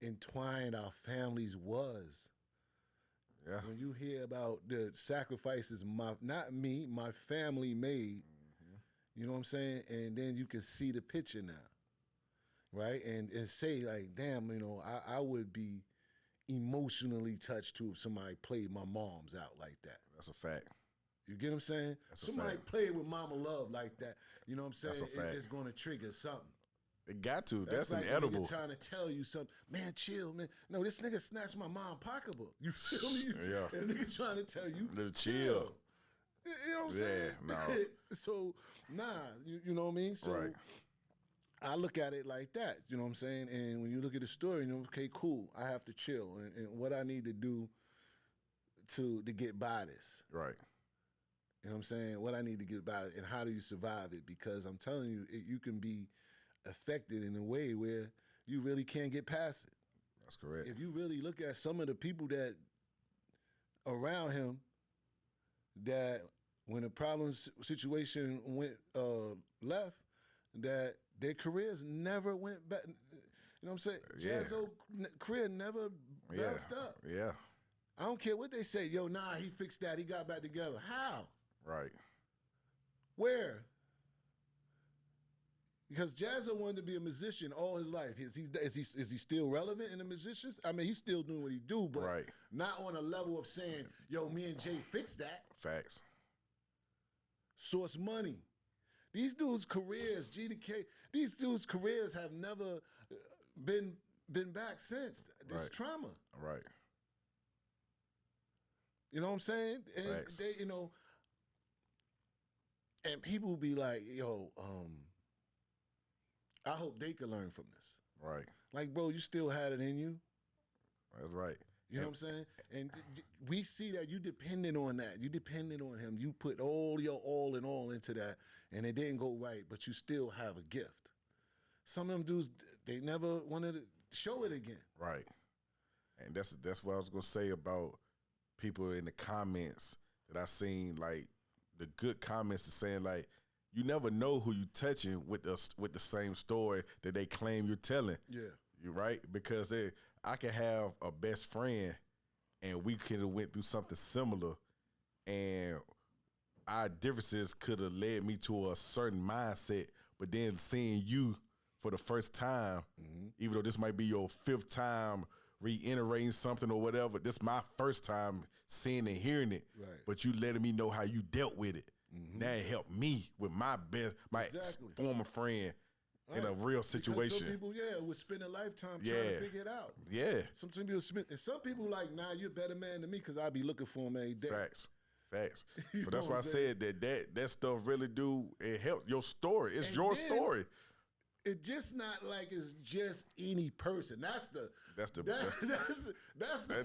entwined our families was. Yeah. When you hear about the sacrifices not me, my family made, you know what I'm saying? And then you can see the picture now, right? And say like, damn, I would be emotionally touched too if somebody played my mom's out like that. That's a fact. You get what I'm saying? That's somebody played with mama love like that. You know what I'm saying? That's a fact. It's going to trigger something. It got to. That's like inedible. A nigga trying to tell you something. Man, chill, man. No, this nigga snatched my mom's pocketbook. You feel me? Yeah. And a nigga trying to tell you, chill. You know what I'm saying? No. So, you know what I mean? So, right. I look at it like that, you know what I'm saying? And when you look at the story, okay, cool, I have to chill. And what I need to do to get by this. Right. You know what I'm saying? What I need to get by it, and how do you survive it? Because I'm telling you, you can be affected in a way where you really can't get past it. That's correct. If you really look at some of the people that around him, that when a problem situation went left, that their careers never went back. You know what I'm saying? Yeah. Jayz's career never bounced up. Yeah. I don't care what they say. Yo, nah, he fixed that. He got back together. How? Right. Where? Because Jayz wanted to be a musician all his life. Is he still relevant in the musicians? I mean, he's still doing what he do, but not on a level of saying, yo, me and Jay fixed that. Facts. Source money. These dudes' careers, GDK, these dudes' careers have never been back since. This trauma. Right. You know what I'm saying? And Facts. they, and people be like, yo, I hope they can learn from this. Right. Like, bro, you still had it in you. That's right. You know what I'm saying? And we see that you dependent on that. You dependent on him. You put all your all and all into that, and it didn't go right, but you still have a gift. Some of them dudes, they never wanted to show it again. Right. And that's what I was going to say about people in the comments that I seen, like, the good comments are saying, like, you never know who you touching with the same story that they claim you're telling. Yeah. You right? Because I could have a best friend and we could have went through something similar and our differences could have led me to a certain mindset, but then seeing you for the first time, even though this might be your fifth time reiterating something or whatever, this my first time seeing and hearing it, but you letting me know how you dealt with it. Now it helped me with my former friend in a real situation. Because some people, would spend a lifetime trying to figure it out. Yeah. Some people like, nah, you're a better man than me because I be looking for him every day. Facts. So that's why I said that stuff really it helps your story. It's your story. it's just not like it's just any person. That's the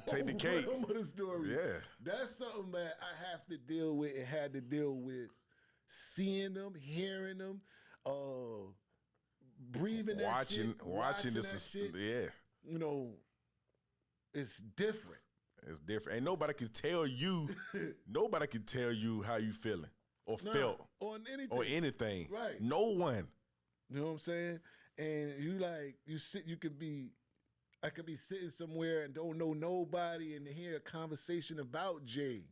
take the cake of the story. Yeah, that's something that I have to deal with and had to deal with seeing them, hearing them, breathing that shit, watching this that shit. Yeah, you know, it's different. It's different. And nobody can tell you nobody can tell you how you feeling or felt or anything. Right. No one. You know what I'm saying? And I could be sitting somewhere and don't know nobody and hear a conversation about Jay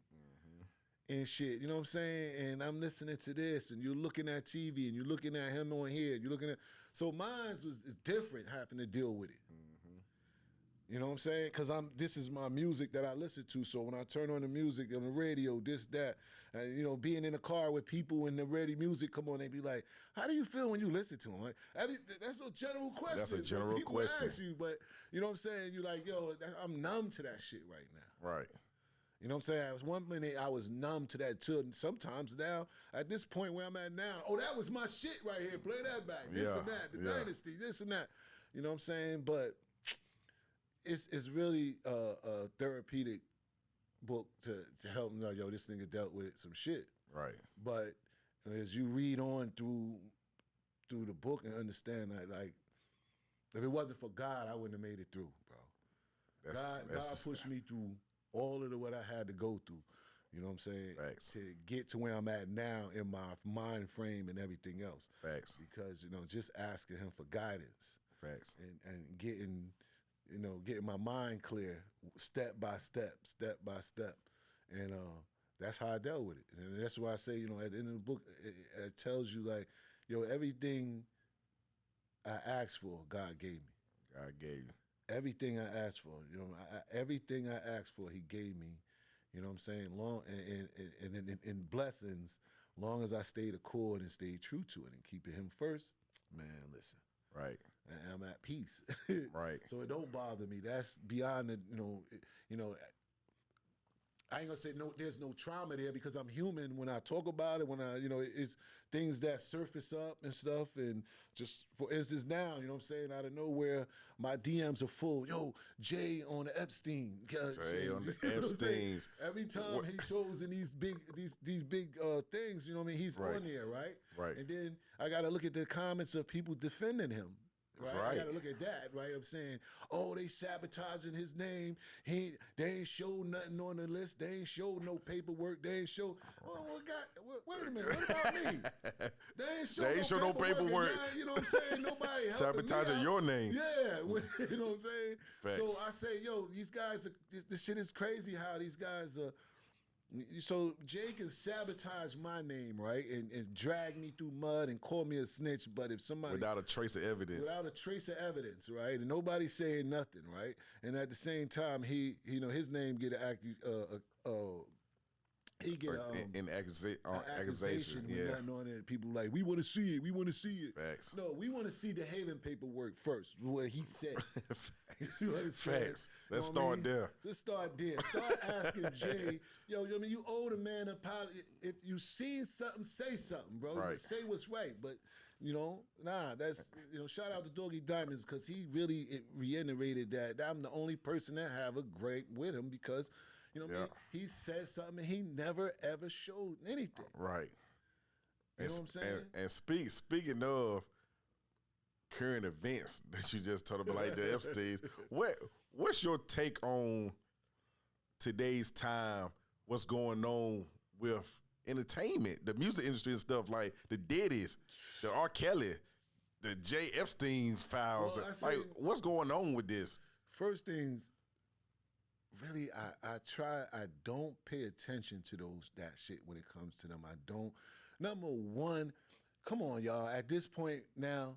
and shit. You know what I'm saying? And I'm listening to this, and you're looking at TV, and you're looking at him on here. You're looking at so mine is different, having to deal with it. You know what I'm saying? Because this is my music that I listen to. So when I turn on the music on the radio, this, that, being in a car with people and the radio music come on, they be like, "How do you feel when you listen to them?" Like, that's a general question. That's a general people question. Ask you, but you know what I'm saying? You're like, yo, I'm numb to that shit right now. Right. You know what I'm saying? One minute I was numb to that too. Sometimes now, at this point where I'm at now, oh, that was my shit right here. Play that back. This and that. The Dynasty, this and that. You know what I'm saying? But it's really a therapeutic book to help them know, yo, this nigga dealt with some shit. Right. But as you read on through the book and understand that, like, if it wasn't for God, I wouldn't have made it through, bro. God pushed me through all of what I had to go through. You know what I'm saying? Facts. To get to where I'm at now in my mind frame and everything else. Facts. Because, just asking him for guidance. Facts. And getting my mind clear step by step. And that's how I dealt with it. And that's why I say, at the end of the book, it tells you, like, yo, everything I asked for, God gave me. God gave you. Everything I asked for, everything I asked for, he gave me. You know what I'm saying? Long and in blessings, long as I stayed accord and stayed true to it and keeping him first, man, listen. Right. And I'm at peace. Right. So it don't bother me. That's beyond the, I ain't gonna say there's no trauma there because I'm human when I talk about it, when it's things that surface up and stuff. And just for instance now, you know what I'm saying, out of nowhere, my DMs are full. Yo, Jay on the Epstein. Jay on the Epsteins. Every time he shows in these big things, you know what I mean, he's on there, right? Right. And then I gotta look at the comments of people defending him. Right. I gotta look at that, right? I'm saying, oh, they sabotaging his name. They ain't showed nothing on the list. They ain't showed no paperwork. They ain't showed. Oh, wait a minute. What about me? They ain't showed no paperwork. Now, you know what I'm saying? Nobody sabotaging your name. Yeah, you know what I'm saying. Facts. So I say, yo, these guys. This shit is crazy. How these guys are. So Jay can sabotage my name, right, and drag me through mud and call me a snitch. But if somebody without a trace of evidence, right, and nobody saying nothing, right, and at the same time, his name get an accusation with nothing on it. People like, we want to see it. Facts. No, we want to see the Dehaven paperwork first. What he said. Facts. Let's start there. Let's start there. Start asking Jay, yo, I mean, you owe the man an apology. If you seen something, say something, bro. Right. Say what's right. But that's shout out to Doggy Diamonds because he really reiterated that I'm the only person that have a great with him because. He said something and he never ever showed anything. Right. You know what I'm saying? And speaking of current events that you just told about, like the Epsteins, what's your take on today's time? What's going on with entertainment, the music industry and stuff, like the Diddy's, the R. Kelly, the J. Epstein files? Well, what's going on with this? First things. Really, I don't pay attention to that shit when it comes to them. I don't. Number one, come on, y'all. At this point now,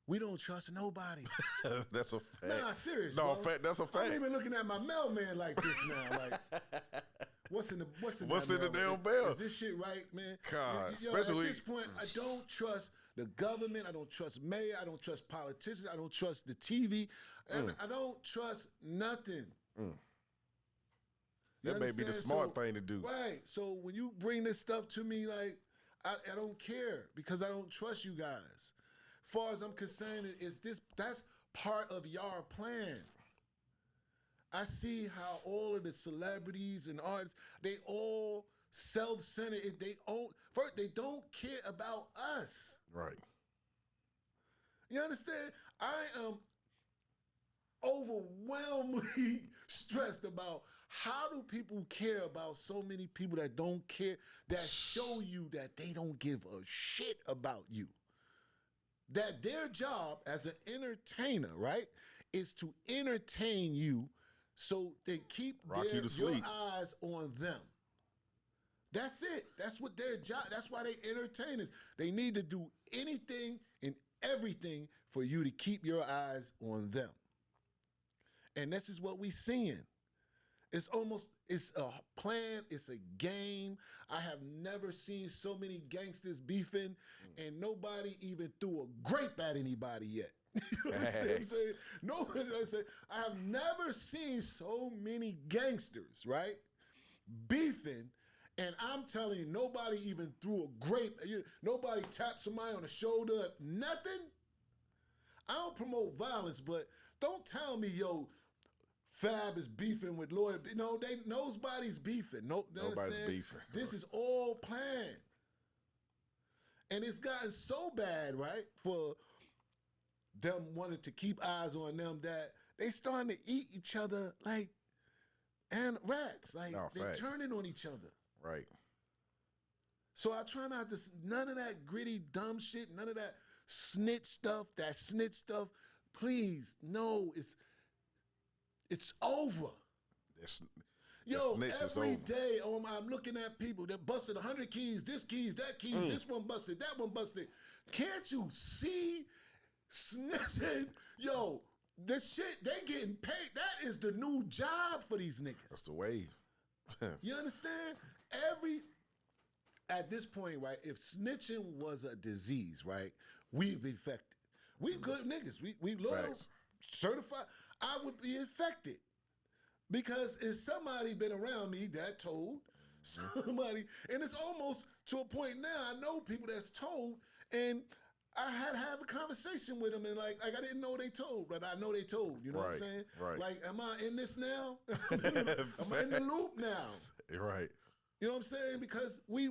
we don't trust nobody. That's a fact. Nah, serious. No, bro. that's a fact. I'm even looking at my mailman like this now. Like, what's in the damn bell? Is this shit right, man? God, especially at this point, I don't trust the government. I don't trust mayor. I don't trust politicians. I don't trust the TV. And I don't trust nothing. That may be the smart thing to do. Right. So when you bring this stuff to me, like, I don't care because I don't trust you guys. far as I'm concerned, that's part of your plan. I see how all of the celebrities and artists, they all self-centered. First, they don't care about us. Right. You understand? I am overwhelmingly stressed about how do people care about so many people that don't care, that show you that they don't give a shit about you. That their job as an entertainer, right, is to entertain you so they keep your eyes on them. That's it. That's what their job, that's why they entertainers. They need to do anything and everything for you to keep your eyes on them. And this is what we seeing. It's a plan, it's a game. I have never seen so many gangsters beefing and nobody even threw a grape at anybody yet. You understand what I'm saying? Nobody, I have never seen so many gangsters, right, beefing, and I'm telling you, nobody even threw a grape. Nobody tapped somebody on the shoulder, nothing. I don't promote violence, but don't tell me, yo, Fab is beefing with Lloyd. No, nobody's beefing. Nobody's beefing. This is all planned. And it's gotten so bad, right, for them wanting to keep eyes on them that they starting to eat each other like rats. Like, they're turning on each other. Right. So I try not to, none of that gritty, dumb shit, none of that snitch stuff, please, no, it's over. Yo, every day, I'm looking at people that busted 100 keys, this keys, that keys, this one busted, that one busted. Can't you see snitching? Yo, the shit, they getting paid. That is the new job for these niggas. That's the wave. You understand? At this point, right, if snitching was a disease, right, we'd be infected. We good niggas. We loyal, certified. I would be infected. Because if somebody been around me that told somebody, and it's almost to a point now, I know people that's told, and I had to have a conversation with them, and like I didn't know they told, but I know they told. You know what I'm saying? Right. Like, am I in this now? Am I in the loop now? Right. You know what I'm saying? Because we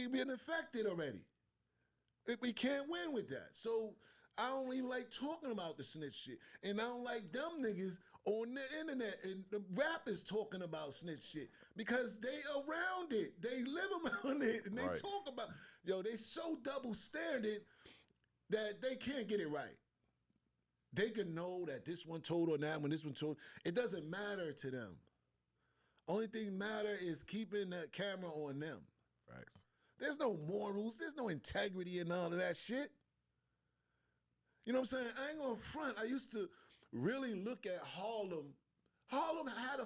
been affected already. We can't win with that. So I don't even like talking about the snitch shit, and I don't like them niggas on the internet and the rappers talking about snitch shit because they around it. They live around it and they talk about, they so double standard that they can't get it right. They can know that this one told on that one, this one told. It doesn't matter to them. Only thing matter is keeping that camera on them. Facts. There's no morals. There's no integrity in all of that shit. You know what I'm saying? I ain't gonna front. I used to really look at Harlem. Harlem had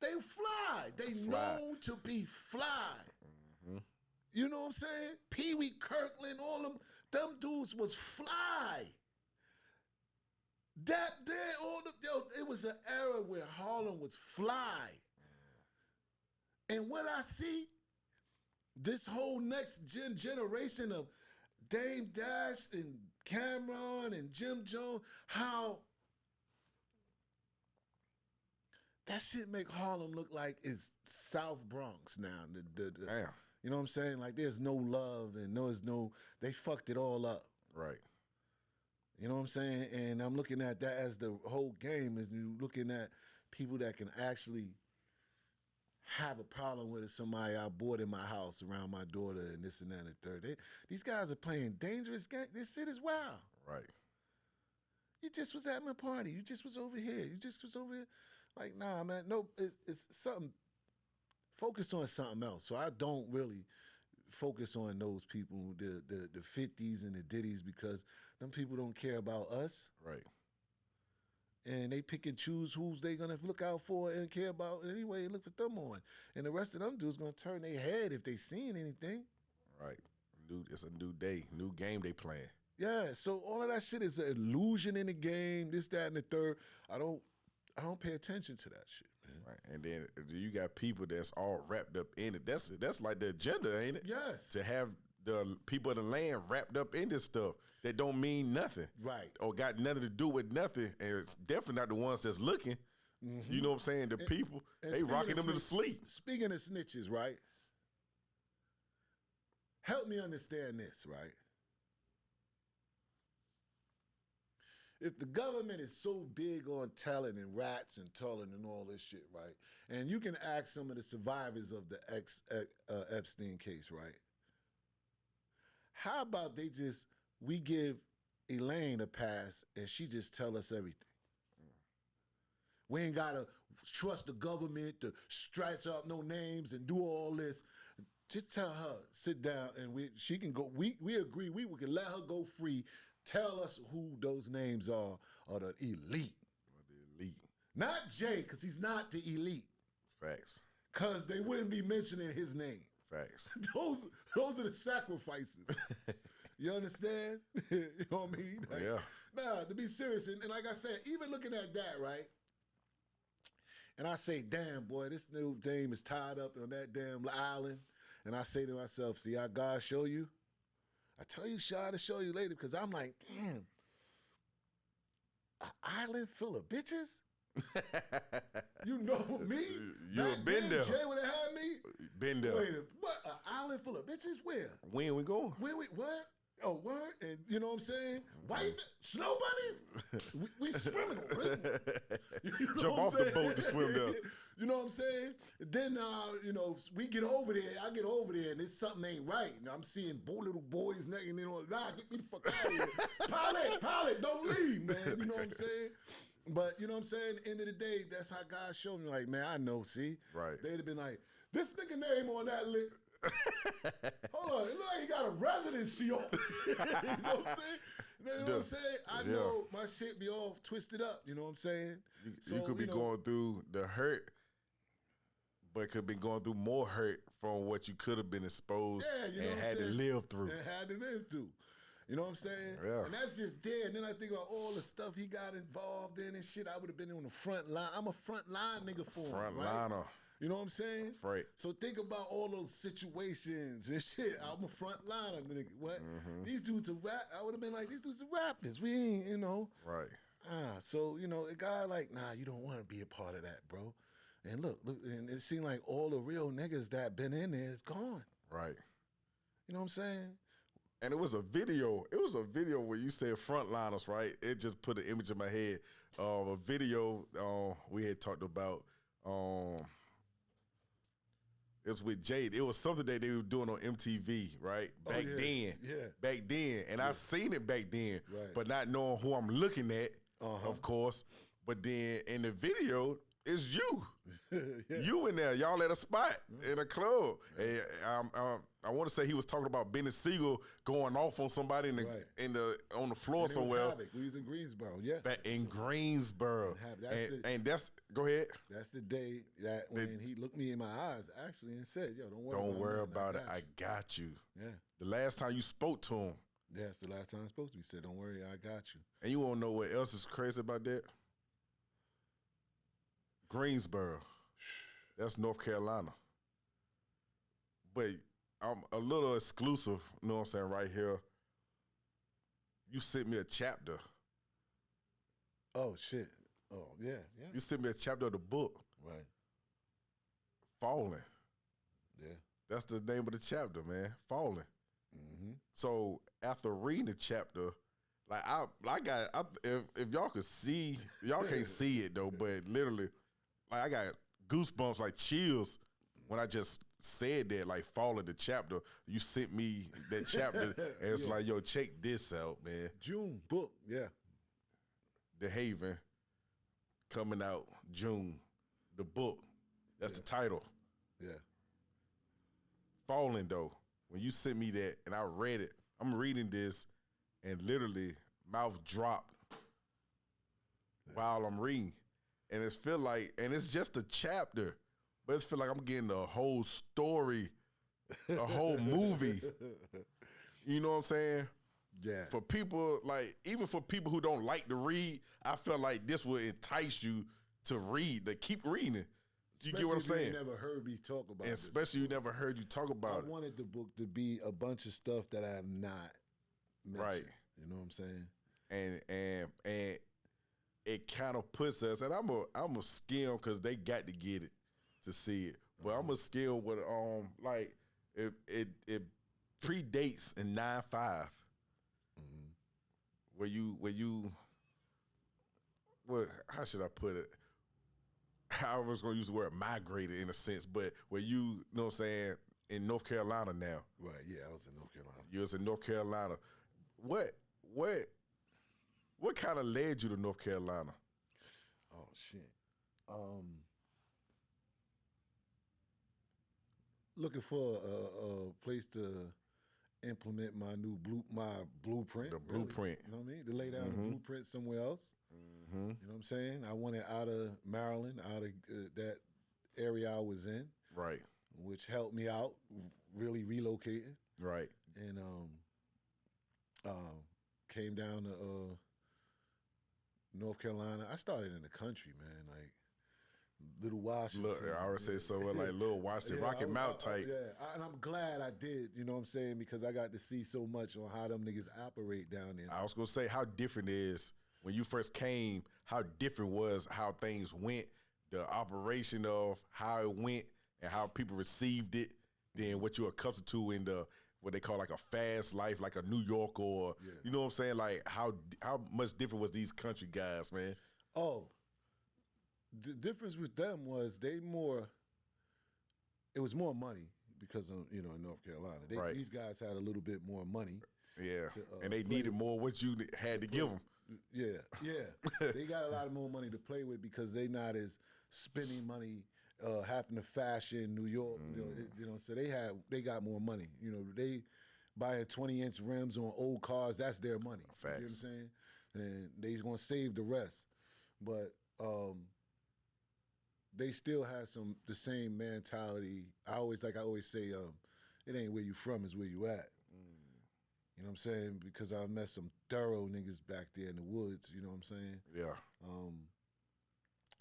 they fly. They known to be fly. Mm-hmm. You know what I'm saying? Pee Wee Kirkland, all them dudes was fly. It was an era where Harlem was fly. And what I see, this whole next generation of Dame Dash and Cameron and Jim Jones, how that shit make Harlem look like it's South Bronx now. Damn. You know what I'm saying? Like, there's no love and they fucked it all up. Right. You know what I'm saying? And I'm looking at that as the whole game, is you looking at people that can actually have a problem with somebody I bought in my house around my daughter and this and that and the third. These guys are playing dangerous games. This shit is wild. Right. You just was at my party. You just was over here. You just was over here. Like, nah, man. No, it's something. Focus on something else. So I don't really focus on those people, the 50s and the Diddies, because them people don't care about us. Right. And they pick and choose who's they gonna look out for and care about anyway. Look for them on, and the rest of them dudes gonna turn their head if they seeing anything. Right, it's a new day, new game they playing. Yeah, so all of that shit is an illusion in the game. This, that, and the third. I don't pay attention to that shit, man. Right, and then you got people that's all wrapped up in it. That's like the agenda, ain't it? Yes. To have the people of the land wrapped up in this stuff that don't mean nothing. Right. Or got nothing to do with nothing. And it's definitely not the ones that's looking. Mm-hmm. You know what I'm saying? The people, they rocking them to sleep. Speaking of snitches, right? Help me understand this, right? If the government is so big on telling and rats and telling and all this shit, right? And you can ask some of the survivors of the Epstein case, right? How about we give Elaine a pass and she just tell us everything? We ain't gotta trust the government to stretch up no names and do all this. Just tell her, sit down, and she can go. We agree, we can let her go free. Tell us who those names are the elite. The elite. Not Jay, because he's not the elite. Facts. Because they wouldn't be mentioning his name. Facts. Those are the sacrifices. You understand? You know what I mean? Like, yeah. Nah, to be serious, and like I said, even looking at that, right? And I say, damn, boy, this new dame is tied up on that damn island. And I say to myself, see how God show you? I tell you, Shaw, to show you later, because I'm like, damn, an island full of bitches? You know me? You have been there. Jay would have had me? Been there. Wait, what, an island full of bitches? Where? When we going? What? Oh, word? And you know what I'm saying? Why you snow bunnies? We swimming on river. You know Jump off the boat to swim there. You know what I'm saying? Then, we get over there. I get over there, and something ain't right. And I'm seeing little boys naked and all. Nah, get me the fuck out of here. Pilot, don't leave, man. You know what I'm saying? But you know what I'm saying? At the end of the day, that's how God showed me. Like, man, I know. See, right? They'd have been like, this nigga name on that list. Hold on, it look like he got a residency on. You know what I'm saying? You know what I'm saying? I know my shit be all twisted up. You know what I'm saying? You could be going through the hurt, but could be going through more hurt from what you could have been exposed and had to live through. You know what I'm saying? Yeah. And that's just there. And then I think about all the stuff he got involved in and shit. I would have been on the front line. I'm a front line nigga for him. Front liner. You know what I'm saying? Right. So think about all those situations and shit. I'm a front liner, nigga. What? Mm-hmm. These dudes are rap. I would have been like, these dudes are rappers. We ain't, you know. Right. So, you know, a guy like, nah, you don't want to be a part of that, bro. And look, and it seemed like all the real niggas that been in there is gone. Right. You know what I'm saying? And it was a video. It was a video where you said frontliners, right? It just put an image in my head of a video we had talked about. It was with Jayz. It was something that they were doing on MTV, right? Back then. Yeah. Back then. And I seen it back then, but not knowing who I'm looking at, of course. But then in the video, it's you. You in there. Y'all at a spot in a club. And I want to say he was talking about Benny Siegel going off on somebody on the floor and somewhere. We was in Greensboro, yeah. In Greensboro. And that's, go ahead. That's the day that when he looked me in my eyes, actually, and said, yo, don't worry about it. I got you. Yeah. The last time you spoke to him. Yeah, that's the last time I spoke to him. He said, don't worry, I got you. And you want to know what else is crazy about that? Greensboro. That's North Carolina. But I'm a little exclusive, you know what I'm saying, right here. You sent me a chapter. Oh, shit. Oh, yeah. You sent me a chapter of the book. Right. Falling. Yeah. That's the name of the chapter, man. Falling. Mm-hmm. So after reading the chapter, like if y'all could see, y'all can't see it though, but literally, like I got goosebumps, like chills when I just said that, like falling the chapter. You sent me that chapter, and it's like, yo, check this out, man. June book, yeah. Dehaven coming out June. The book, that's the title. Yeah. Falling though, when you sent me that and I read it, I'm reading this and literally mouth dropped while I'm reading. And it's feel like, and it's just a chapter, but it's feel like I'm getting a whole story, a whole movie. You know what I'm saying? Yeah. For people, like, even for people who don't like to read, I feel like this will entice you to read, to keep reading. You get what I'm saying? You never heard me talk about it. Especially you never heard you talk about it. I wanted the book to be a bunch of stuff that I have not mentioned. Right. You know what I'm saying? And it kind of puts us, and I'm a skim because they got to get it to see it. But I'm a skim with like it predates in 9/5. Where you well, how should I put it? I was gonna use the word migrated in a sense, but where you know what I'm saying, in North Carolina now. Right, yeah, I was in North Carolina. You was in North Carolina. What kind of led you to North Carolina? Oh shit. Looking for a place to implement my blueprint. The blueprint. You know what I mean? To lay down the blueprint somewhere else. You know what I'm saying? I wanted out of Maryland, out of that area I was in. Right. Which helped me out, really relocating. Right. And came down to North Carolina. I started in the country, man, like Little Washington. Look, I always say so, like Little Washington, Rocky Mount type. And I'm glad I did, you know what I'm saying, because I got to see so much on how them niggas operate down there. I was going to say how different it is when you first came, how different was how things went, the operation of how it went and how people received it, than what you're accustomed to in the what they call like a fast life, like a New York or, you know what I'm saying? Like how much different was these country guys, man? Oh, the difference with them was it was more money because of, in North Carolina. These guys had a little bit more money. Yeah, and they needed more what you had to give them. Yeah. They got a lot more money to play with because they not as spending money having to fashion New York, so they got more money. They buying 20-inch rims on old cars, that's their money. Facts. You know what I'm saying? And they gonna save the rest. But they still have the same mentality. I always say, it ain't where you from, it's where you at. You know what I'm saying? Because I met some thorough niggas back there in the woods, you know what I'm saying? Yeah.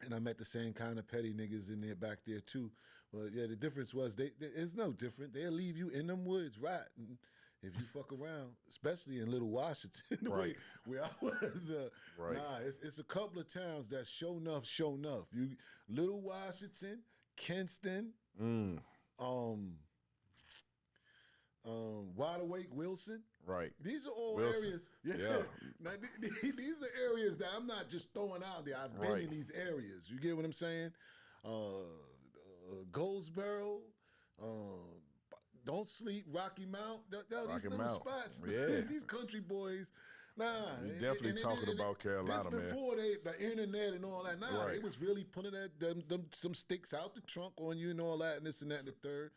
And I met the same kind of petty niggas in there back there too. But yeah, the difference was it's no different. They'll leave you in them woods, right? And if you fuck around, especially in Little Washington, right. where I was. Right. Nah, it's a couple of towns that show enough. You Little Washington, Kinston, Wide Awake, Wilson. Right. These are all Wilson. areas. Yeah. Now, these are areas that I'm not just throwing out there. I've been in these areas. You get what I'm saying? Goldsboro, Don't Sleep, Rocky Mount. These little spots. Yeah. These country boys. Nah. You're definitely talking about Carolina, man. Before the internet and all that. Nah, they was really putting some sticks out the trunk on you and all that and this and that and the third.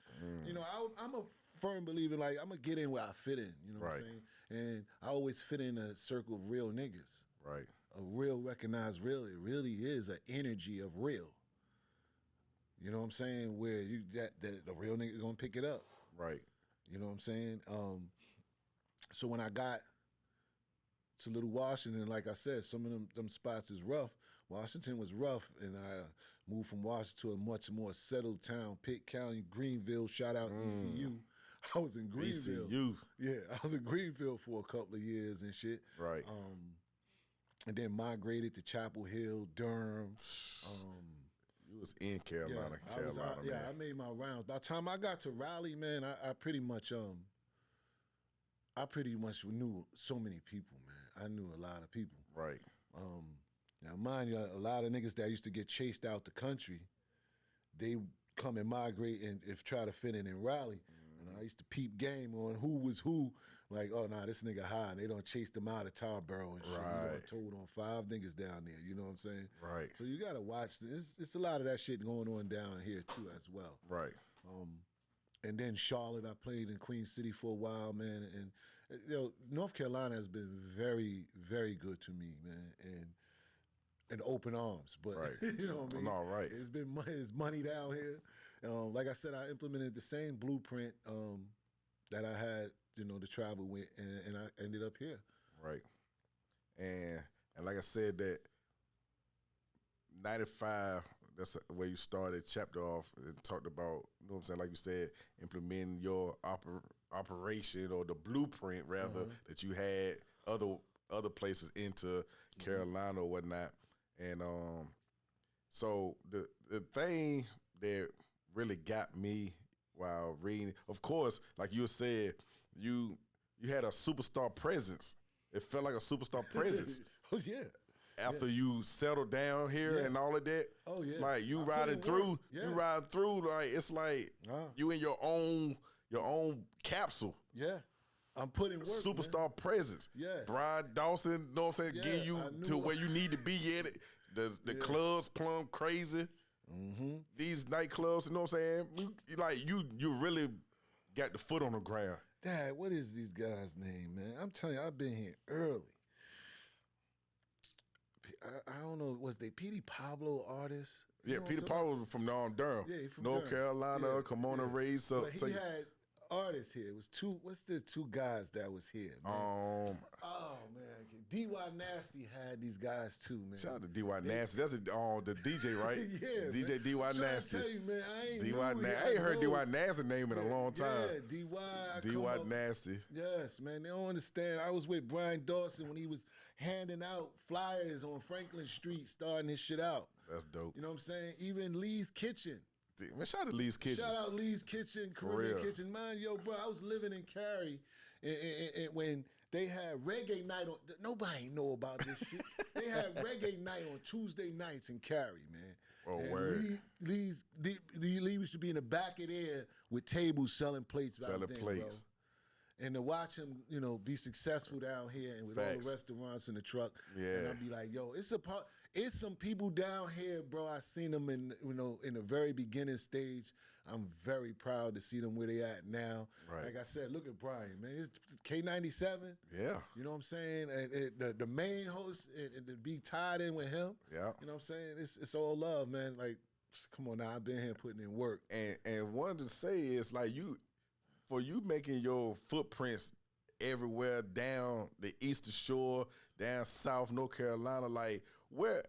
I'm a firm believer, like, I'm going to get in where I fit in, you know what I'm saying? And I always fit in a circle of real niggas. Right. A real recognized real. It really is an energy of real. You know what I'm saying? Where the real nigga going to pick it up. Right. You know what I'm saying? So when I got to Little Washington, like I said, some of them spots is rough. Washington was rough, and I moved from Washington to a much more settled town, Pitt County, Greenville, shout out ECU. I was in Greenville. ECU. Yeah, I was in Greenville for a couple of years and shit. Right. And then migrated to Chapel Hill, Durham. You was in Carolina, man. I made my rounds. By the time I got to Raleigh, man, I pretty much knew so many people, man. I knew a lot of people. Right. Now, mind you, a lot of niggas that used to get chased out the country, they come and migrate and try to fit in Raleigh. And I used to peep game on who was who. Like, oh, nah, this nigga high. And they don't chase them out of Tarboro and shit. Right. You know, told on 5 niggas down there. You know what I'm saying? Right. So you got to watch this. It's a lot of that shit going on down here, too, as well. Right. And then Charlotte, I played in Queen City for a while, man. And, North Carolina has been very, very good to me, man. And open arms. But, you know what I mean? All right. It's money down here. Like I said, I implemented the same blueprint that I had, to travel with, and I ended up here. Right. And like I said, that 95, that's the way you started chapter off and talked about, you know what I'm saying, like you said, implementing your operation or the blueprint rather that you had other places into Carolina or whatnot. And so the thing that really got me while reading, of course, like you said, you had a superstar presence. It felt like a superstar presence. Oh yeah. After you settled down here and all of that. Oh yeah. Like you riding through, like it's like you in your own capsule. Yeah. I'm putting work. Superstar presence. Yes. Brian Dawson, know what I'm saying, getting you to where you need to be at it. The clubs plumb crazy. These nightclubs, you know what I'm saying? You really got the foot on the ground. Dad, what is these guys' name, man? I'm telling you, I've been here early. I don't know, was they Petey Pablo artists? Yeah, Petey Pablo was from Durham. Yeah, from North Carolina, Kimona Race. So he had artists here. It was what's the two guys that was here, man? Oh, man. D.Y. Nasty had these guys too, man. Shout out to D.Y. Nasty. That's the DJ, right? Yeah, DJ D.Y. Nasty. I tell you, man, I ain't heard D.Y. Nasty's name in a long time. Yeah, D.Y. Nasty. Yes, man. They don't understand. I was with Brian Dawson when he was handing out flyers on Franklin Street, starting his shit out. That's dope. You know what I'm saying? Even Lee's Kitchen. Man, shout out to Lee's Kitchen. Shout out Lee's Kitchen, Caribbean Kitchen. Man, yo, bro, I was living in Cary and when they had reggae night on. Nobody know about this shit. They had reggae night on Tuesday nights in Cary, man. Oh, and word. Lee used to be in the back of there with tables selling plates. Bro. And to watch him, you know, be successful down here and with all the restaurants in the truck. Yeah. And I'd be like, yo, it's some people down here, bro. I seen them in the very beginning stage. I'm very proud to see them where they at now. Right. Like I said, look at Brian, man. It's K97. Yeah. You know what I'm saying? And the main host, and to be tied in with him. Yeah. You know what I'm saying? It's all love, man. Like, come on now. I've been here putting in work. And one to say is like for you making your footprints everywhere down the Eastern Shore, down South North Carolina, like where,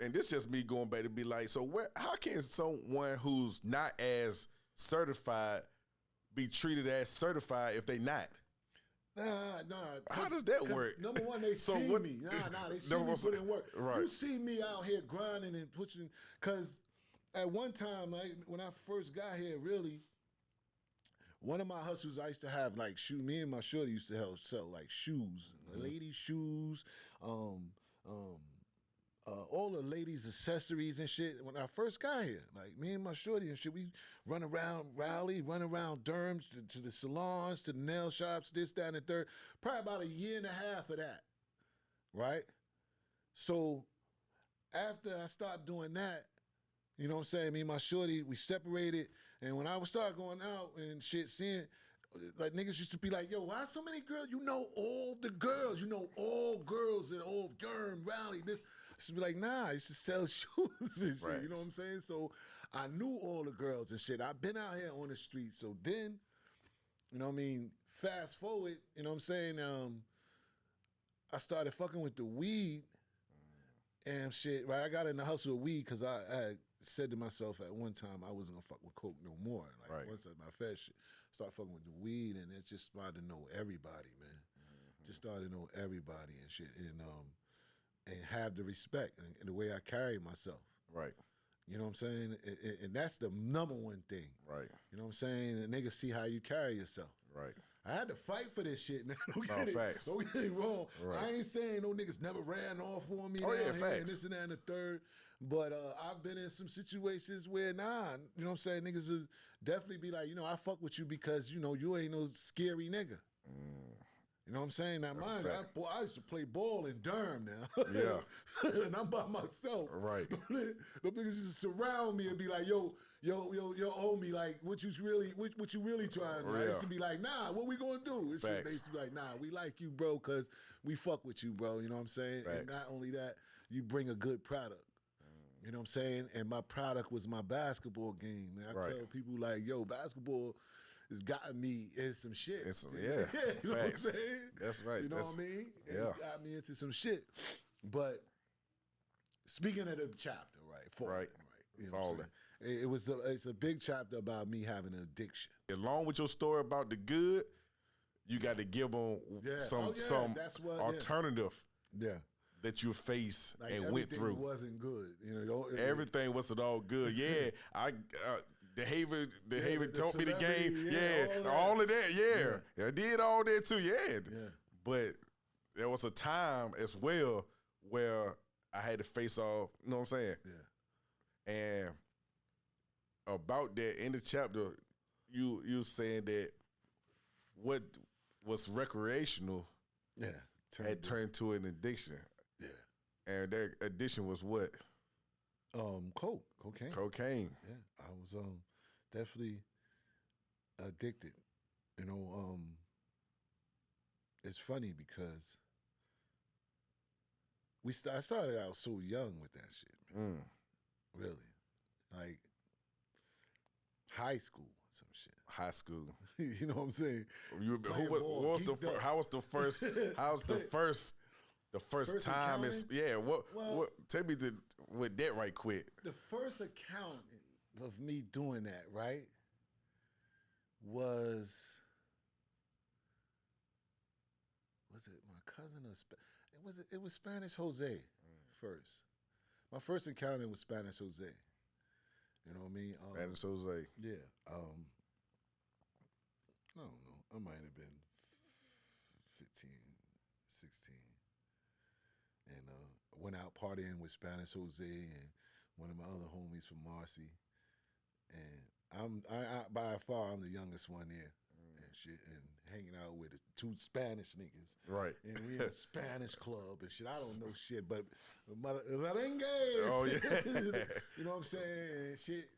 and this just me going back to be like, so how can someone who's not as certified be treated as certified if they not? Nah. How does that work? Number one, they see me. They see me put in work. Right. You see me out here grinding and pushing, because at one time, like, when I first got here, really, one of my hustles I used to have, like, me and my shorty used to sell like shoes, ladies' shoes, all the ladies' accessories and shit. When I first got here, like, me and my shorty and shit, we run around Raleigh, run around Durham, to the salons, to the nail shops, this, that, and the third. Probably about a year and a half of that, right? So after I stopped doing that, you know what I'm saying, me and my shorty, we separated. And when I would start going out and shit, seeing, like, niggas used to be like, yo, why so many girls? You know all the girls. You know all girls in all Durham, Raleigh, this. I used to be like, nah, I used to sell shoes and shit. Right. You know what I'm saying? So I knew all the girls and shit. I've been out here on the street. So then, you know what I mean, fast forward, you know what I'm saying, I started fucking with the weed and shit, right? I got in the hustle of weed because I said to myself at one time I wasn't gonna fuck with coke no more. Like, once my fed shit, start fucking with the weed, and it just started to know everybody, man. Just started to know everybody and shit, and have the respect and the way I carry myself. Right. You know what I'm saying? And that's the number one thing. Right. You know what I'm saying? And niggas see how you carry yourself. Right. I had to fight for this shit now. Don't get it wrong. Right. I ain't saying no niggas never ran off on me and this and that and the third. But I've been in some situations where, you know what I'm saying, niggas will definitely be like, you know, I fuck with you because, you know, you ain't no scary nigga. You know what I'm saying? Now, mind you, I used to play ball in Durham now. Yeah. And I'm by myself. Right. Them niggas used to surround me and be like, yo, homie, like, what you really trying to do? I used to be like, nah, what we gonna do? They used to be like, nah, we like you, bro, because we fuck with you, bro. You know what I'm saying? Facts. And not only that, you bring a good product. You know what I'm saying? And my product was my basketball game, man. I tell people, like, yo, basketball has gotten me in some shit. You know what I'm saying? That's right. You know what I mean? It's got me into some shit. But speaking of the chapter, right? You know what I'm saying? It's a big chapter about me having an addiction. Along with your story about the good, you got to give them some alternative that you face like and went through. Everything wasn't good. You know, everything wasn't all good. Yeah, Dehaven taught me the game. All of that. Yeah, I did all that too. Yeah, but there was a time as well where I had to face off. You know what I'm saying? Yeah. And about that in the chapter, you saying that what was recreational, had turned to an addiction. Yeah. And that addiction was what? Cocaine. Cocaine. Yeah, I was definitely addicted. You know, it's funny because I started out so young with that shit, man. Really, like high school, some shit. High school. You know what I'm saying? How was the first? How was the first? The first time is What? Tell me with that right quick. The first account of me doing that was it my cousin or it was Spanish Jose first. My first encounter was Spanish Jose. You know what I mean? Spanish Jose. Yeah. I don't know. I might have been 15, 16. And went out partying with Spanish Jose and one of my other homies from Marcy. And by far I'm the youngest one there and shit, and hanging out with two Spanish niggas. Right. And we in a Spanish club and shit. I don't know shit, but merengue. Oh, yeah. You know what I'm saying? And shit,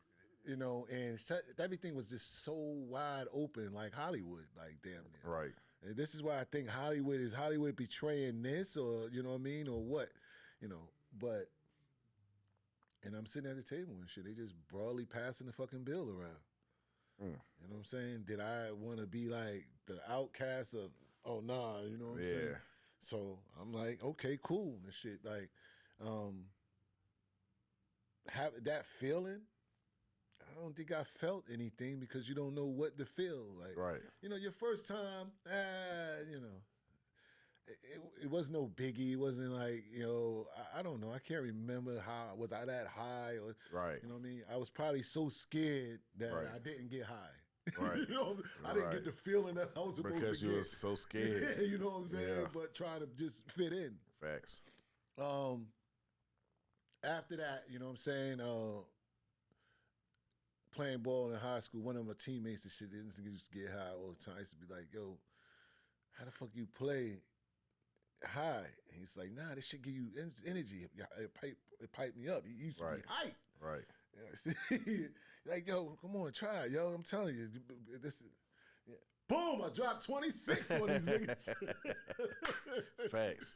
you know, and everything was just so wide open, like Hollywood, like damn near. Right. And this is why I think Hollywood betraying this, or you know what I mean, or what, you know. But, and I'm sitting at the table and shit. They just broadly passing the fucking bill around. You know what I'm saying? Did I want to be like the outcast of? Oh nah, you know what I'm saying? So I'm like, okay, cool and shit. Like, have that feeling. I don't think I felt anything because you don't know what to feel like. Right. You know, your first time, you know, it wasn't no biggie. It wasn't like, you know, I don't know. I can't remember was I that high or, right. You know what I mean? I was probably so scared that I didn't get high. Right. You know, I didn't get the feeling that I was supposed to get. Because you were so scared. You know what I'm saying? Yeah. But trying to just fit in. Facts. After that, you know what I'm saying? Playing ball in high school, one of my teammates and shit, they used to get high all the time. I used to be like, yo, how the fuck you play high? And he's like, nah, this shit give you energy. It pipe me up. He used to be hype. Right. Yeah, like, yo, come on, try it, yo. I'm telling you. This is, boom, I dropped 26 on these niggas. Facts.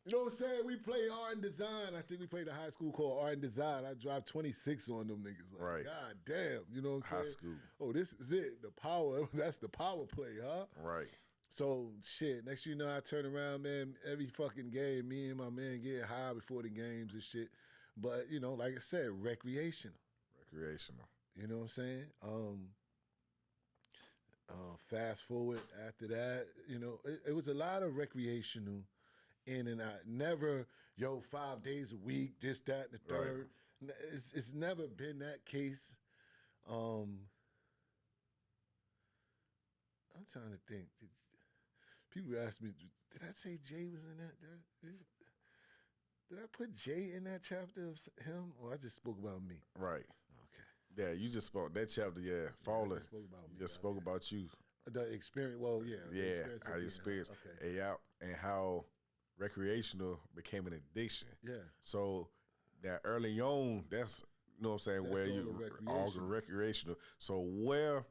You know what I'm saying? We play art and design. I think we played a high school called art and design. I dropped 26 on them niggas. Like, right. God damn. You know what I'm saying? High school. Oh, this is it. The power. That's the power play, huh? Right. So, shit. Next you know, I turn around, man. Every fucking game, me and my man get high before the games and shit. But, you know, like I said, recreational. Recreational. You know what I'm saying? Fast forward after that, you know, it was a lot of recreational in and out. Never, 5 days a week, this, that, and the third. Right. It's never been that case. I'm trying to think. People ask me, did I say Jay was in that? Did I put Jay in that chapter of him? Or I just spoke about me? Right. Okay. Yeah, you just spoke that chapter, Falling. I just spoke about me. You just spoke about you. The experience, well, yeah. Yeah, how you experienced. Okay. And how recreational became an addiction. Yeah. So that early on, that's, you know what I'm saying, that's where you all recreational. So where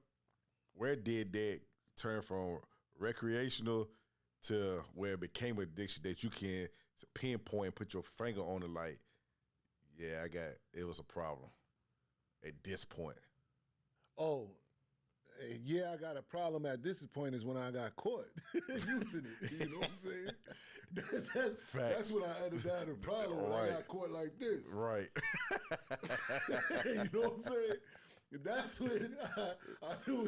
did that turn from recreational to where it became addiction that you can pinpoint and put your finger on it like, yeah, it was a problem at this point? Oh, yeah, I got a problem at this point is when I got caught using it. You know what I'm saying? That's when I understand the problem when I got caught like this. Right. You know what I'm saying? That's when I knew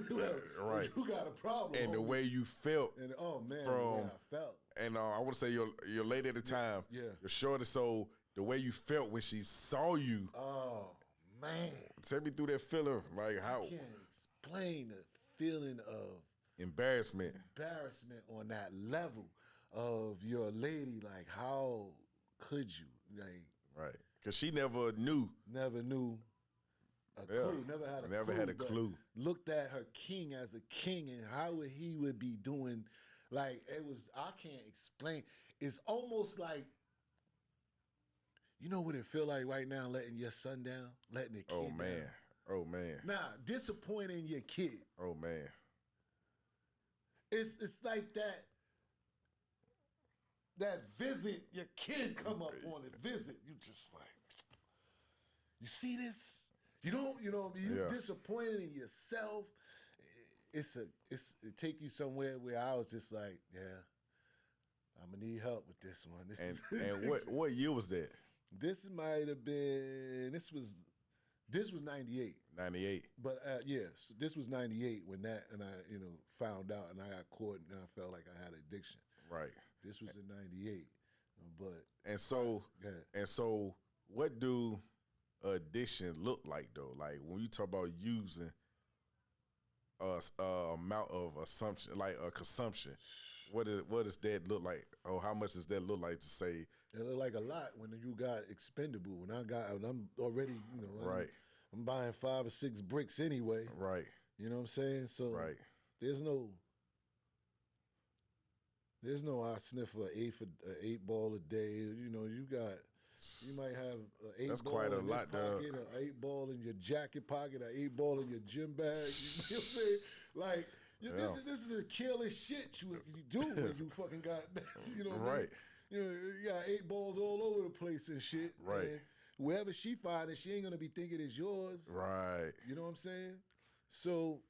Right. you got a problem. And the homie. way you felt. And oh man, from, the way I felt. And I want to say your lady at the time, Yeah. your shorty. So the way you felt when she saw you. Oh man. Take me through that feeling. Like how. I can't explain the feeling of embarrassment on that level of your lady. Like, how could you? Like, right. Because she never knew. Never knew a clue. Never had a clue. Looked at her king as a king and how he would be doing. Like, it was, I can't explain. It's almost like, you know what it feel like right now, letting your son down? Letting the kid down. Oh, man. Nah, disappointing your kid. Oh, man. It's like that visit, your kid come up on a visit. You just like, you see this? You don't, you know, you disappointed in yourself. It take you somewhere where I was just like, yeah, I'm gonna need help with this one. And what year was that? This might have been, this was 98. 98. But yes, this was 98 when that, and I, found out and I got caught and I felt like I had addiction. Right. This was in 98. But. And so what do addiction look like though? Like when you talk about using amount of assumption, like a consumption, what does that look like? Or how much does that look like to say? It look like a lot when you got expendable. When I'm already, right. I'm buying 5 or 6 bricks anyway. Right. You know what I'm saying? So right. There's no I sniff an 8 ball a day. You might have an 8 That's ball quite a in lot, this pocket, an 8 ball in your jacket pocket, an 8 ball in your gym bag. You know what I'm saying? Like, this is a careless shit you do when you fucking got, right. You got 8 balls all over the place and shit. Right. And wherever she find it, she ain't gonna be thinking it's yours. Right. You know what I'm saying? So,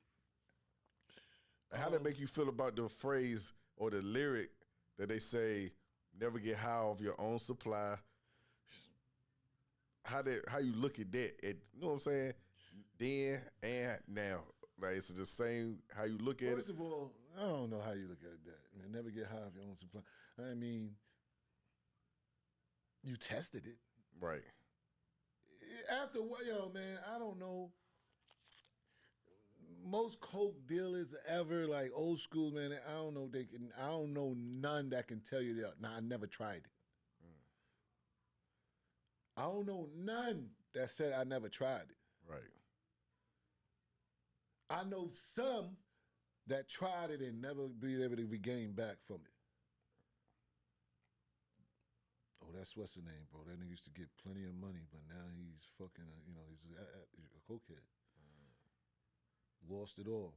how did it make you feel about the phrase or the lyric that they say, "Never get high off your own supply"? How you look at that? You know what I'm saying? Then and now, like it's the same. How you look at it? First of all, I don't know how you look at that. Man, never get high off your own supply. I mean, you tested it, right? After what, man, I don't know. Most coke dealers ever, like old school, man, I don't know none that can tell you that. Nah, I never tried it. I don't know none that said I never tried it. Right. I know some that tried it and never be able to regain back from it. Oh, that's what's the name, bro. That nigga used to get plenty of money, but now he's fucking, he's a cokehead. Lost it all.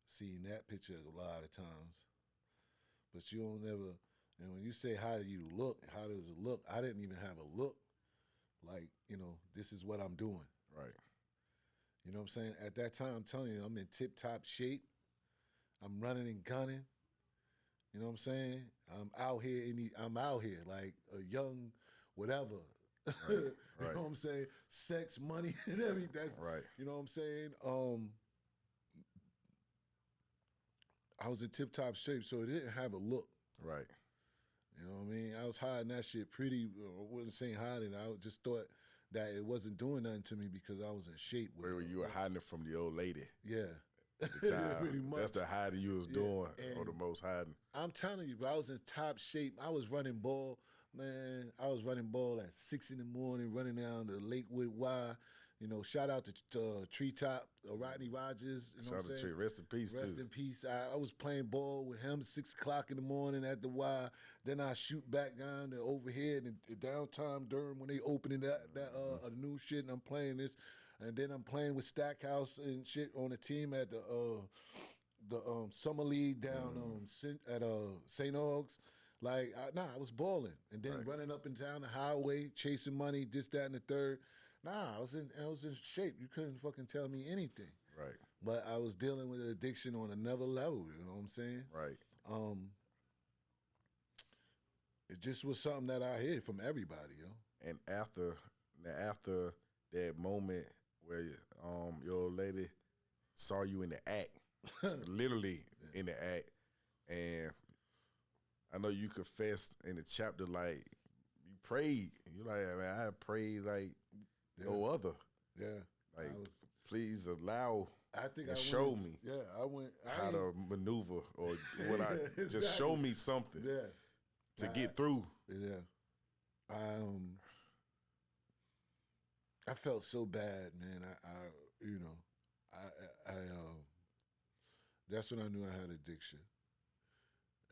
Seen that picture a lot of times. But you don't ever, and when you say how do you look, how does it look? I didn't even have a look like, this is what I'm doing. Right. You know what I'm saying? At that time, I'm telling you, I'm in tip-top shape. I'm running and gunning. You know what I'm saying? I'm out here like a young whatever. Right. You know what I'm saying? Sex, money, and everything. That's, right. You know what I'm saying? I was in tip-top shape, so it didn't have a look. Right. You know what I mean? I was hiding that shit pretty, I wasn't saying hiding. I just thought that it wasn't doing nothing to me because I was in shape. Where you were hiding it from the old lady. Yeah. At the time. Pretty much. That's the hiding you was doing, or the most hiding. I'm telling you, bro, I was in top shape. I was running ball. Man, I was running ball at 6 in the morning, running down the Lakewood Y. Shout out to Treetop, Rodney Rogers. Shout out to Tree. Rest in peace, Rest in peace. I was playing ball with him 6 o'clock in the morning at the Y. Then I shoot back down to overhead in downtown Durham when they opening that a new shit, and I'm playing this. And then I'm playing with Stackhouse and shit on the team at the summer league down at St. Aug's. Like, I was balling. And then running up and down the highway, chasing money, this, that, and the third. I was in shape. You couldn't fucking tell me anything. Right. But I was dealing with addiction on another level, you know what I'm saying? Right. It just was something that I heard from everybody, yo. And after now after that moment where your old lady saw you in the act, literally in the act, and I know you confessed in the chapter like you prayed. You like, man, I prayed like no other. Yeah, like please allow. I think and I show went, me. Yeah, I went how to maneuver or what I exactly. just show me something. Yeah, to get through. Yeah, I felt so bad, man. That's when I knew I had addiction.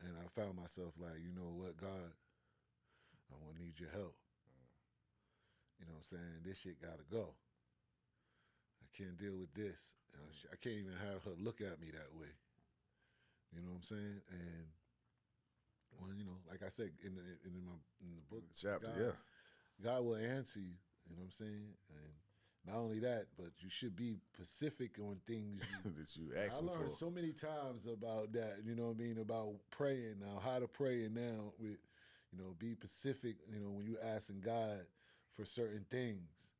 And I found myself like, you know what, God, I'm gonna need your help. You know what I'm saying? This shit gotta go. I can't deal with this. I can't even have her look at me that way. You know what I'm saying? And well, you know, like I said in the book, chapter, God will answer you. You know what I'm saying? And not only that, but you should be specific on things that you ask for. I learned so many times about that. You know what I mean? About praying now, how to pray now with, you know, be specific. You know, when you asking God for certain things.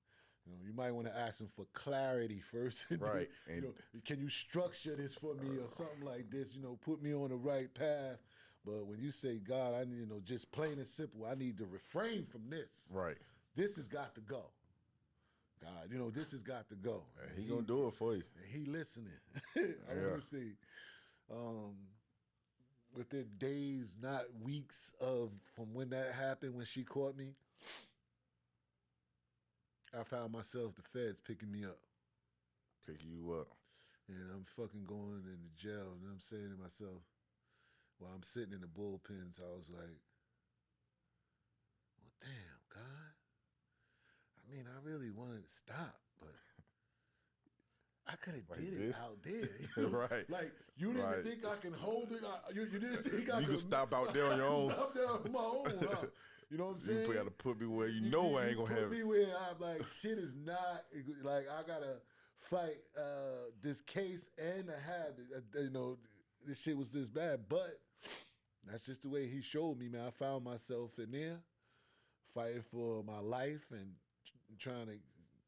You know, you might want to ask him for clarity first. Right. And you know, can you structure this for me or something like this? You know, put me on the right path. But when you say, God, I need, you know, just plain and simple, I need to refrain from this. Right. This has got to go. God, you know, this has got to go. And he gonna do it for you. And he listening. I want to see. Within days, not weeks of from when that happened, when she caught me, I found myself the feds picking me up. Picking you up. And I'm fucking going into jail. And I'm saying to myself, while I'm sitting in the bullpens, I was like, well, damn, God. I mean, I really wanted to stop, but I could have did it out there. You know? Right. Like, you didn't think I can hold it? You didn't think I could... You can stop out there on your own. Stop there on my own, huh? You know what I'm saying? You gotta put me where you know I ain't gonna have it. Put me where I'm like, shit is not, like, I gotta fight this case and the habit. You know, this shit was this bad, but that's just the way he showed me, man. I found myself in there fighting for my life and trying to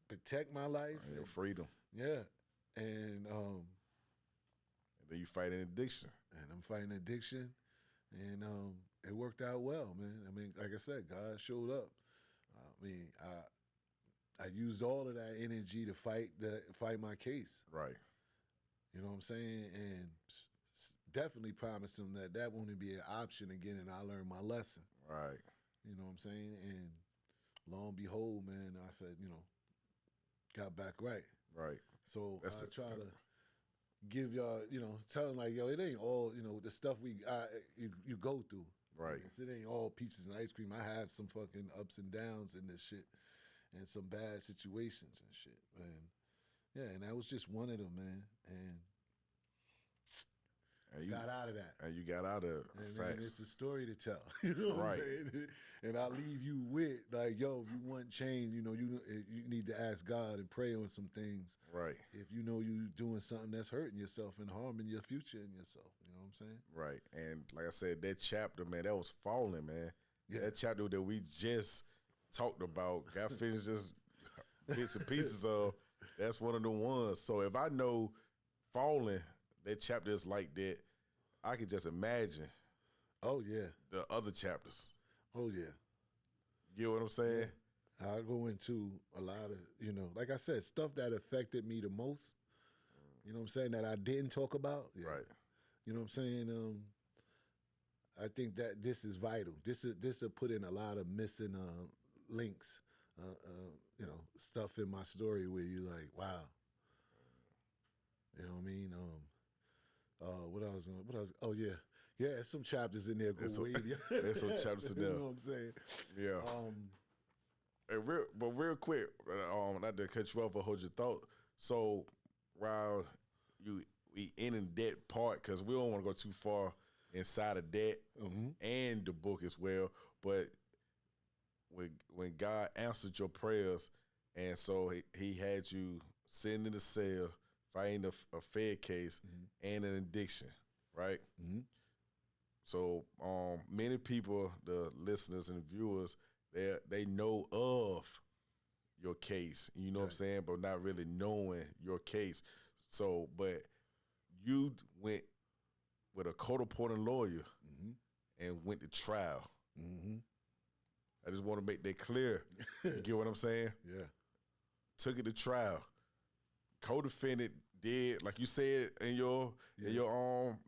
protect my life. And your freedom. Yeah. And then you fight an addiction. And I'm fighting addiction. And it worked out well, man. I mean, like I said, God showed up. I mean, I used all of that energy to fight my case. Right. You know what I'm saying? And definitely promised him that wouldn't be an option again, and I learned my lesson. Right. You know what I'm saying? And lo and behold, man, I said, you know, got back right. Right. So I try to give y'all, you know, tell them like, yo, it ain't all, you know, the stuff you go through. Right. It ain't all peaches and ice cream. I have some fucking ups and downs in this shit and some bad situations and shit. And yeah, and that was just one of them, man. And you got out of that. And you got out of it. And it's a story to tell. You know what I'm saying? And I leave you with, like, yo, if you want change, you know, you need to ask God and pray on some things. Right. If you know you doing something that's hurting yourself and harming your future and yourself. You know what I'm saying? Right. And like I said, that chapter, man, that was falling, man. Yeah. That chapter that we just talked about, got finished just bits and pieces of, that's one of the ones. So if I know falling, that chapter is like that, I can just imagine. Oh, yeah. The other chapters. Oh, yeah. You know what I'm saying? Yeah. I go into a lot of, you know, like I said, stuff that affected me the most, you know what I'm saying, that I didn't talk about. Yeah. Right. You know what I'm saying? I think that this is vital. This will put in a lot of missing links, you know, stuff in my story where you're like, wow. You know what I mean? What else? Oh, yeah. Yeah, there's some chapters in there. There's some chapters in there. You know what I'm saying? Yeah. Real quick, not to cut you off or hold your thought. So while we ending that part, because we don't want to go too far inside of that and the book as well, but when God answered your prayers, and so he had you sitting in the cell, fighting a Fed case and an addiction, right? Mm-hmm. So many people, the listeners and viewers, they know of your case. You know what I'm saying? But not really knowing your case. So, but you went with a court-appointed lawyer and went to trial. I just want to make that clear. You get what I'm saying? Yeah. Took it to trial. Co-defendant did, like you said in your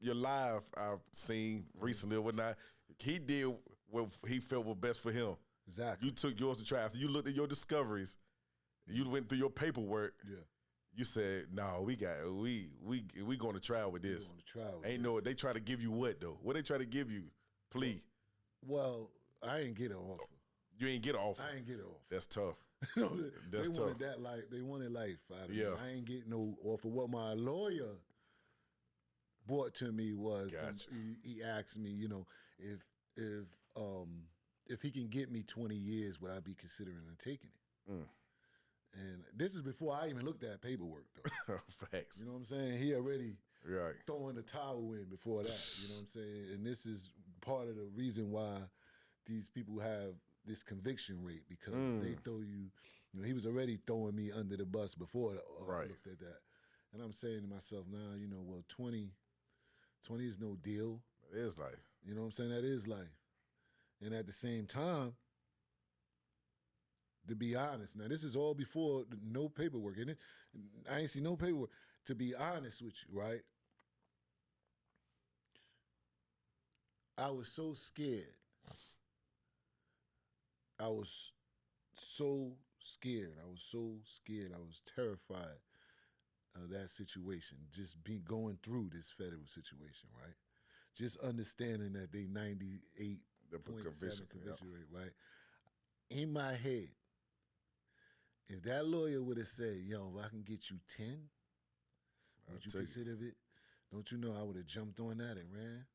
live I've seen recently or whatnot, he did what he felt was best for him. Exactly. You took yours to trial. After you looked at your discoveries, you went through your paperwork. Yeah. You said, "No, we going to trial with this." Ain't no. They try to give you what though? What they try to give you? Plea. Well, I ain't get an offer. You ain't get an offer. I ain't get an offer. That's tough. They wanted that life. They wanted life out of me. I ain't get no offer. What my lawyer brought to me was he asked me, you know, if he can get me 20 years, would I be considering taking it? And this is before I even looked at paperwork, though. Facts. You know what I'm saying? He already throwing the towel in before that. You know what I'm saying? And this is part of the reason why these people have this conviction rate, because they throw you know, he was already throwing me under the bus before I looked at that. And I'm saying to myself, now, you know, well, 20 is no deal. It is life. You know what I'm saying? That is life. And at the same time, to be honest, now this is all before no paperwork. And I ain't see no paperwork. To be honest with you, right? I was so scared. I was so scared. I was terrified of that situation. Just going through this federal situation, right? Just understanding that they 98.7 conviction rate, right? In my head, if that lawyer would have said, yo, if I can get you 10, would you consider it? Don't you know I would have jumped on that and ran?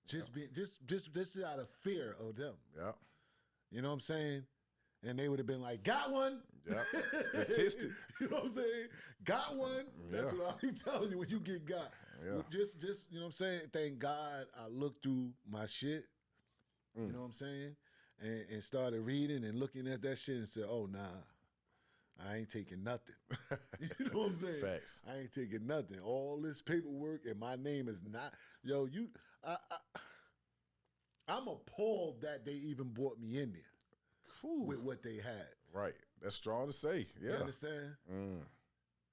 Just out of fear of them. Yeah. You know what I'm saying? And they would have been like, got one. Yeah. Statistic. You know what I'm saying? Got one. That's what I'll be telling you when you get got. Yeah. Just you know what I'm saying? Thank God I looked through my shit. You know what I'm saying? And started reading and looking at that shit and said, oh, nah, I ain't taking nothing. You know what I'm saying? Facts. I ain't taking nothing. All this paperwork and my name is not, yo, I'm appalled that they even brought me in there with what they had. Right. That's strong to say. Yeah. You understand?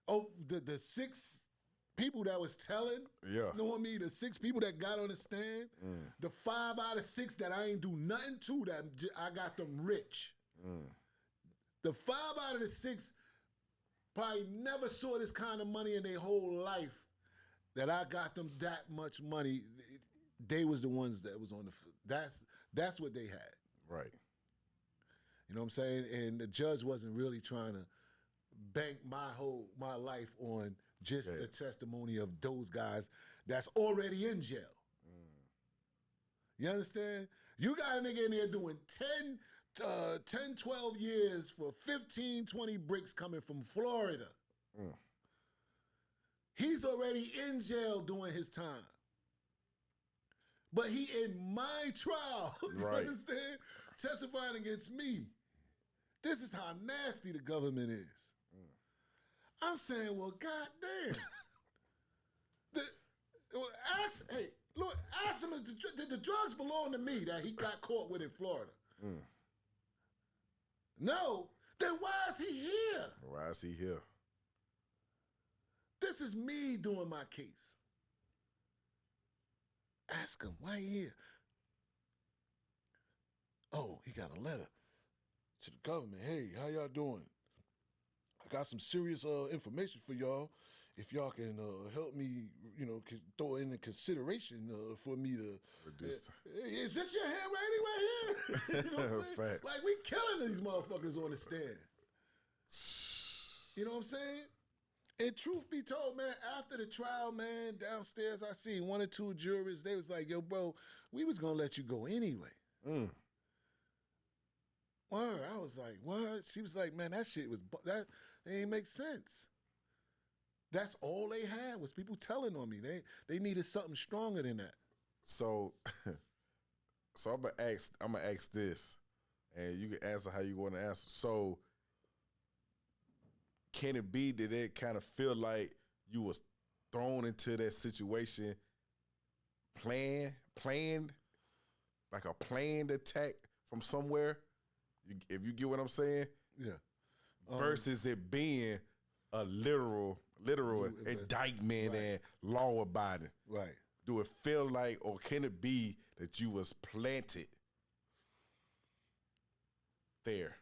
Oh, the 6 people that was telling, you know what I mean? The 6 people that got on the stand, the 5 out of 6 that I ain't do nothing to, that I got them rich. The 5 out of the 6 probably never saw this kind of money in their whole life, that I got them that much money. They was the ones that was on that's what they had. Right. You know what I'm saying? And the judge wasn't really trying to bank my life on just the testimony of those guys that's already in jail. You understand? You got a nigga in there doing 10, 12 years for 15, 20 bricks coming from Florida. He's already in jail doing his time. But he in my trial, you understand? Testifying against me. This is how nasty the government is. I'm saying, well, goddamn. Ask him, did the drugs belong to me that he got caught with in Florida? No. Then why is he here? Why is he here? This is me doing my case. Ask him, why he here? Oh, he got a letter to the government. Hey, how y'all doing? I got some serious information for y'all. If y'all can help me, you know, throw in the consideration for me to... is this your handwriting right here? You know what I'm saying? Facts. Like, we killing these motherfuckers on the stand. You know what I'm saying? And truth be told, man, after the trial, man, downstairs I seen 1 or 2 jurors. They was like, yo, bro, we was going to let you go anyway. Word. I was like, what? She was like, man, that shit was, that ain't make sense. That's all they had was people telling on me. They needed something stronger than that. So I'm gonna ask this. and you can answer how you want to answer. So, can it be that it kind of feel like you was thrown into that situation, planned, like a planned attack from somewhere? If you get what I'm saying? Yeah. Versus it being a literal indictment right. and law abiding. Right. Do it feel like, or can it be that you was planted there?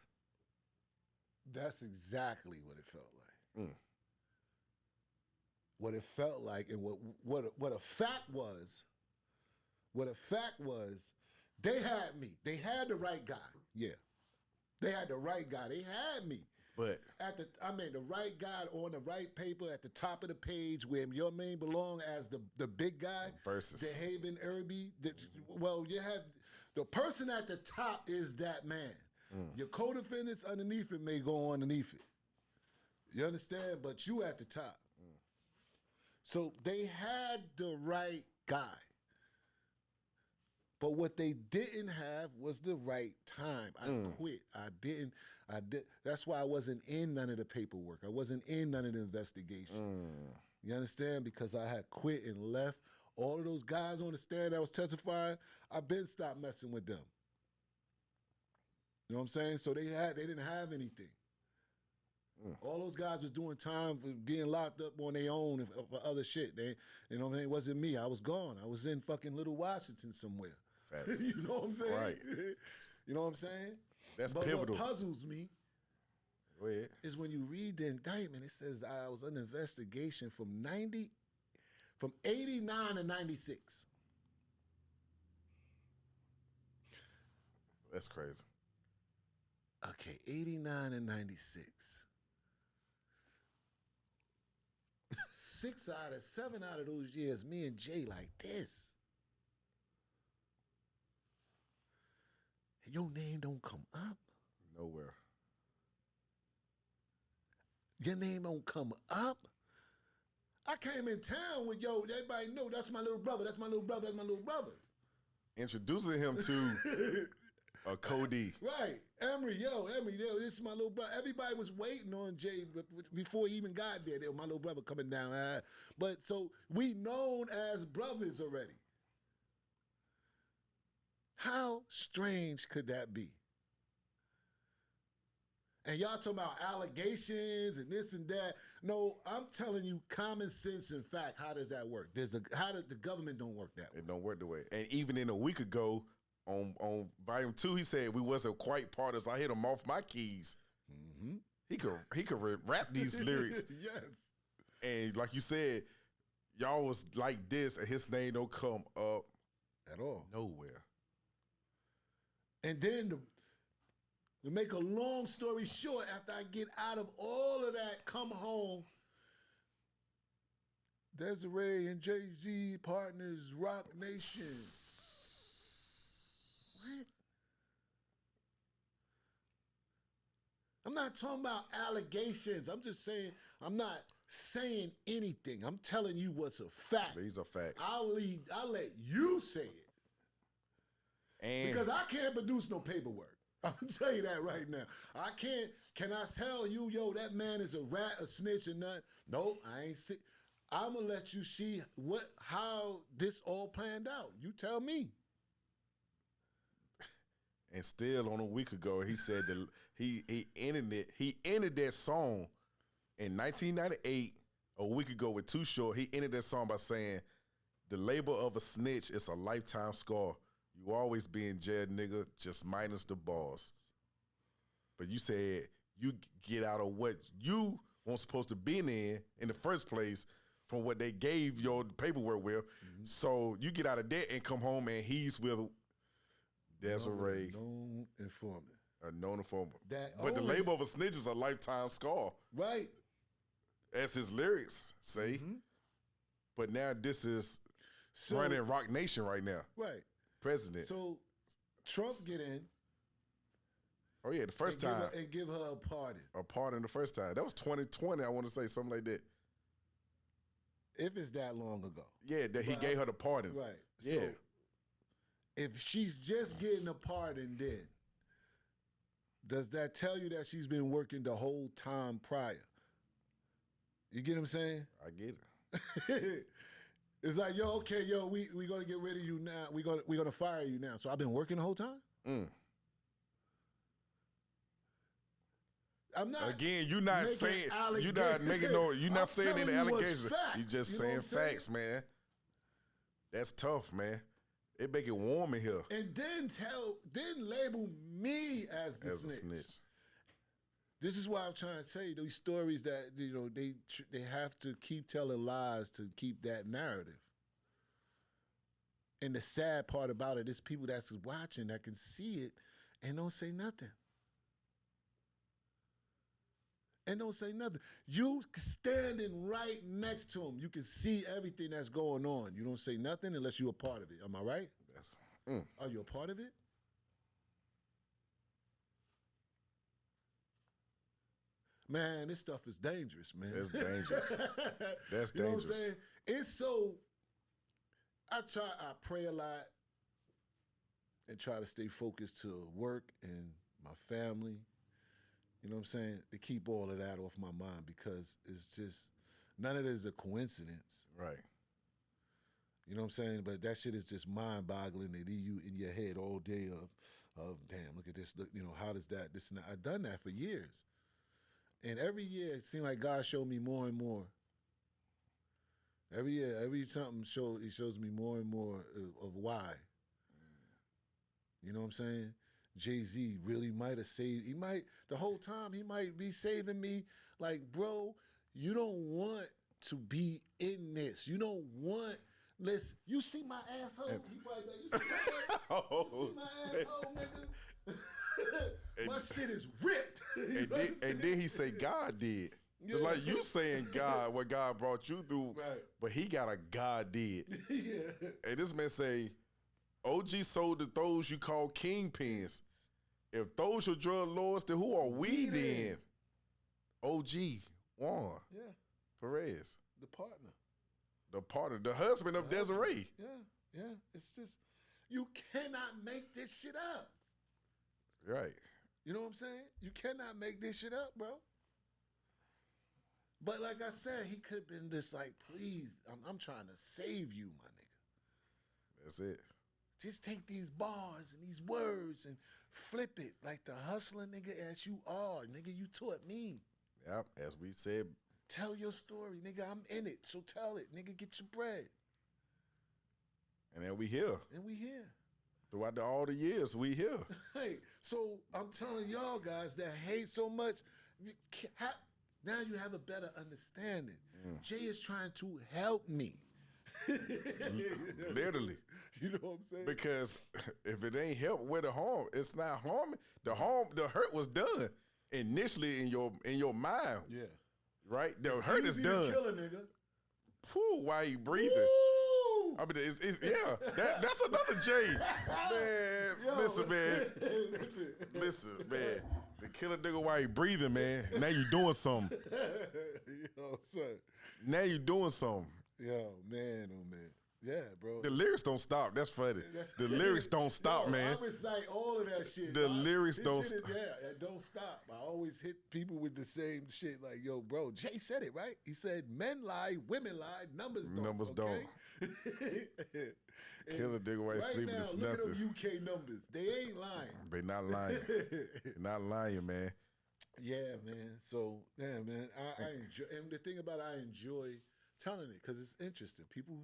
That's exactly what it felt like. What it felt like, and what a fact was. What a fact was, they had me. They had the right guy. Yeah, they had the right guy. They had me. But the right guy on the right paper at the top of the page where your name belong as the big guy. Versus Dehaven, Irby. Well, you have the person at the top is that man. Your co-defendants underneath it may go underneath it. You understand? But you at the top. So they had the right guy. But what they didn't have was the right time. I quit. I did. That's why I wasn't in none of the paperwork. I wasn't in none of the investigation. You understand? Because I had quit and left. All of those guys on the stand that was testifying, I've been stopped messing with them. You know what I'm saying? So they didn't have anything. All those guys was doing time for getting locked up on their own for other shit. You know what I mean? It wasn't me. I was gone. I was in fucking Little Washington somewhere. You know what I'm saying? Right. You know what I'm saying? That's but pivotal. What puzzles me Go ahead. is when you read the indictment, it says I was under investigation from 89 to 96. That's crazy. Okay, 89 and 96. 7 out of those years, me and Jay like this. And your name don't come up. Nowhere. Your name don't come up. I came in town with everybody know that's my little brother, that's my little brother, that's my little brother. Introducing him to Cody. Right. Emery, this is my little brother. Everybody was waiting on Jay before he even got there. My little brother coming down. But so we known as brothers already. How strange could that be? And y'all talking about allegations and this and that. No, I'm telling you common sense and fact. How does that work? How does the government don't work that way? It don't work the way. And even in a week ago, on volume 2, he said we wasn't quite partners. I hit him off my keys. Mm-hmm. He could rap these lyrics. Yes. And like you said, y'all was like this, and his name don't come up at all. Nowhere. And then to make a long story short, after I get out of all of that, come home, Desiree and Jayz partners, Rock Nation. What? I'm not talking about allegations. I'm just saying, I'm not saying anything. I'm telling you what's a fact. These are facts. I'll let you say it. And because I can't produce no paperwork. I'm gonna tell you that right now. I can't. Can I tell you, that man is a rat, a snitch, and nothing? Nope, I ain't sick. I'm gonna let you see how this all planned out. You tell me. And still on a week ago, he said that he ended it. He ended that song in 1998. A week ago with Too Short, he ended that song by saying, "The label of a snitch is a lifetime scar. You always be in jail, nigga, just minus the bars." But you said you get out of what you weren't supposed to be in the first place from what they gave your paperwork with. Mm-hmm. So you get out of that and come home and he's with Desiree. Known informant. A known informant. But the label of a snitch is a lifetime scar. Right. As his lyrics say. Mm-hmm. But now this is running Rock Nation right now. Right. President. So Trump get in. Oh yeah, the first time. And give her a pardon. A pardon the first time. That was 2020, I want to say, something like that. If it's that long ago. Yeah, that he gave her the pardon. Right. Yeah. So if she's just getting a pardon then, does that tell you that she's been working the whole time prior? You get what I'm saying? I get it. It's like, yo, okay, yo, we gonna get rid of you now. We gonna fire you now. So I've been working the whole time? I'm not. Again, you're not saying you're not making no. You're not saying any allegations. You're just saying facts, man. That's tough, man. It make it warm in here. And then label me as the snitch. A snitch. This is why I'm trying to tell you these stories that they have to keep telling lies to keep that narrative. And the sad part about it is people that's watching that can see it and don't say nothing. And don't say nothing. You standing right next to him, you can see everything that's going on. You don't say nothing unless you're a part of it. Am I right? Yes. Are you a part of it? Man, this stuff is dangerous, man. It's dangerous. That's dangerous. You know what I'm saying? It's so, I pray a lot and try to stay focused to work and my family. You know what I'm saying? To keep all of that off my mind because it's just, none of it is a coincidence. Right. You know what I'm saying? But that shit is just mind-boggling. They leave you in your head all day of damn, look at this. Look, how does that, this and that. I've done that for years. And every year, it seemed like God showed me more and more. Every year, he shows me more and more of why. You know what I'm saying? Jayz really might have saved, the whole time, he might be saving me. Like, bro, you don't want to be in this. You don't want, listen, you see my asshole? He probably like, you see my asshole, nigga? My shit is ripped. And then he say God did. Yeah. So like you saying God, what God brought you through, right. But he got a God did. Yeah. And this man say, OG sold to those you call kingpins. If those are drug lords, then who are we then? OG, Juan, yeah, Perez. The partner. The husband of Desiree. Yeah. It's just, you cannot make this shit up. Right. You know what I'm saying? You cannot make this shit up, bro. But like I said, he could have been just like, please, I'm trying to save you, my nigga. That's it. Just take these bars and these words and flip it like the hustling nigga as you are. Nigga, you taught me. Yep, as we said. Tell your story, nigga. I'm in it, so tell it. Nigga, get your bread. And then we here. Throughout all the years, we here. Hey, so I'm telling y'all guys that hate so much, now you have a better understanding. Jay is trying to help me. Literally. You know what I'm saying? Because if it ain't help with the harm, it's not harming. The hurt was done initially in your mind. Yeah. Right? The hurt is done. To kill a nigga. Whew, while he breathing. Woo! I mean, yeah. That's another Jay. Man, yo. Listen, man. To kill a nigga while he breathing, man. Now you doing something. Yo, son. Now you doing something. Yo, man, oh man. Yeah, bro. The lyrics don't stop. That's funny. The lyrics don't stop, man. I recite all of that shit. The lyrics don't stop. Yeah, it don't stop. I always hit people with the same shit. Like, yo, bro, Jay said it, right? He said, men lie, women lie, numbers don't. Numbers okay? don't. Kill a nigga while he's sleeping is nothing. Look at them UK numbers. They ain't lying. They not lying. They're not lying, man. Yeah, man. So, yeah, man. I enjoy, and the thing about it, I enjoy telling it because it's interesting. People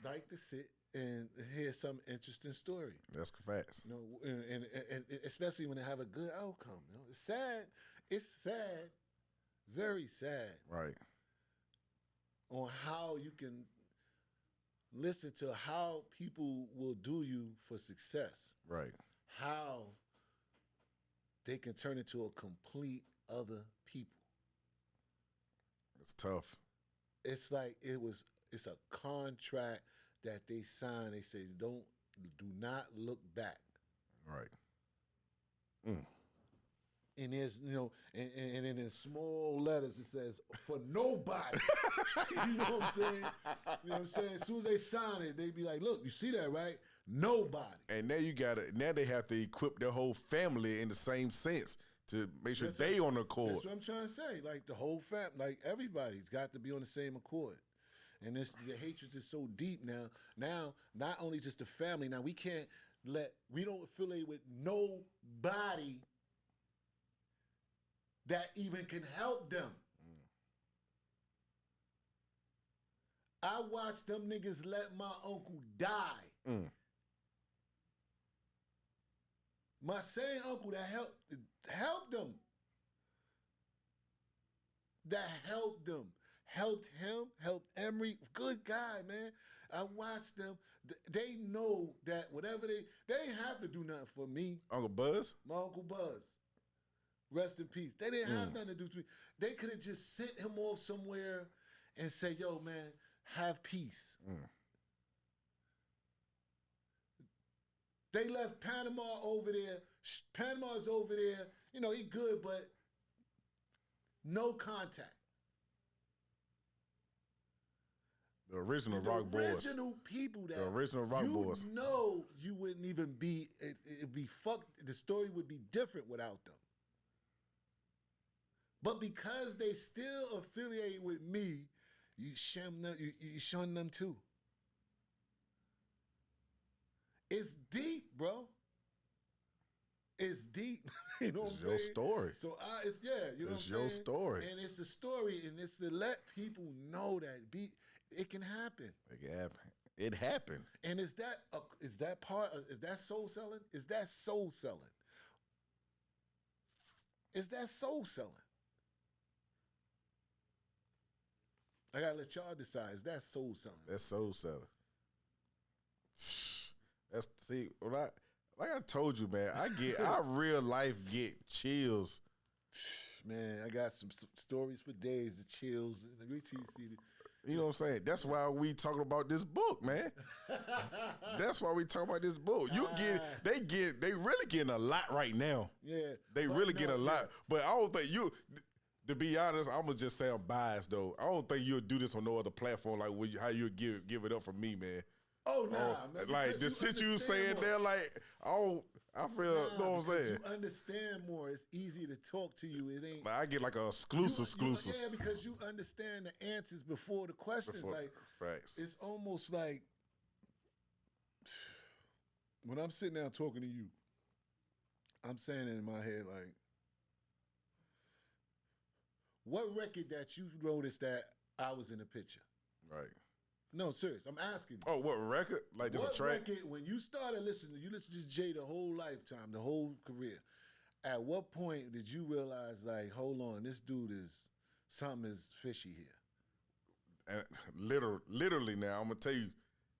like to sit and hear some interesting story. That's facts. You know, and especially when they have a good outcome. You know, it's sad. It's sad, very sad. Right. On how you can listen to how people will do you for success. Right. How they can turn into a complete other people. It's tough. It's like it's a contract that they sign. They say, do not look back. Right. And there's, and then in small letters it says, for nobody. You know what I'm saying? You know what I'm saying? As soon as they sign it, they be like, look, you see that, right? Nobody. And now they have to equip their whole family in the same sense to make sure they on the accord. That's what I'm trying to say. Like the whole like everybody's got to be on the same accord. And the hatred is so deep now. Now, not only just the family, now we don't affiliate with nobody that even can help them. I watched them niggas let my uncle die. My same uncle that helped them. That helped them. Helped him, helped Emery. Good guy, man. I watched them. They know that whatever they ain't have to do nothing for me. Uncle Buzz? My Uncle Buzz. Rest in peace. They didn't have nothing to do to me. They could have just sent him off somewhere and say, yo, man, have peace. They left Panama over there. Panama's over there. You know, he good, but no contact. The original Rock Boys. The original people that the original Rock Boys. You wouldn't even be, it'd be fucked. The story would be different without them. But because they still affiliate with me, you shun them too. It's deep, bro. It's deep. You know what I'm saying? It's your story. So it's you know what I'm saying? It's your story. And it's a story, and it's to let people know that it can happen. It can happen. It happened. And is that part of, is that soul selling? Is that soul selling? Is that soul selling? I gotta let y'all decide. Is that soul selling? That's soul selling. Like I told you, man, I real life get chills. Man, I got some stories for days, the chills. You know what I'm saying? That's why we talking about this book, man. That's why we talking about this book. They really getting a lot right now. Yeah. They really getting a lot. But I don't think to be honest, I'm gonna just say I'm biased though. I don't think you'll do this on no other platform like how you give it up for me, man. Oh nah, like the shit you saying there, like I feel, you know what I'm saying? You understand more. It's easy to talk to you. It ain't. Like I get like a exclusive. Yeah, because you understand the answers before the questions. Facts. It's almost like when I'm sitting down talking to you, I'm saying in my head like, what record that you noticed that I was in the picture? Right. No, serious. I'm asking you. Oh, what record? Like just a track? What record, when you started listening, you listened to Jay the whole lifetime, the whole career. At what point did you realize, like, hold on, this dude something is fishy here? And literally now, I'm going to tell you,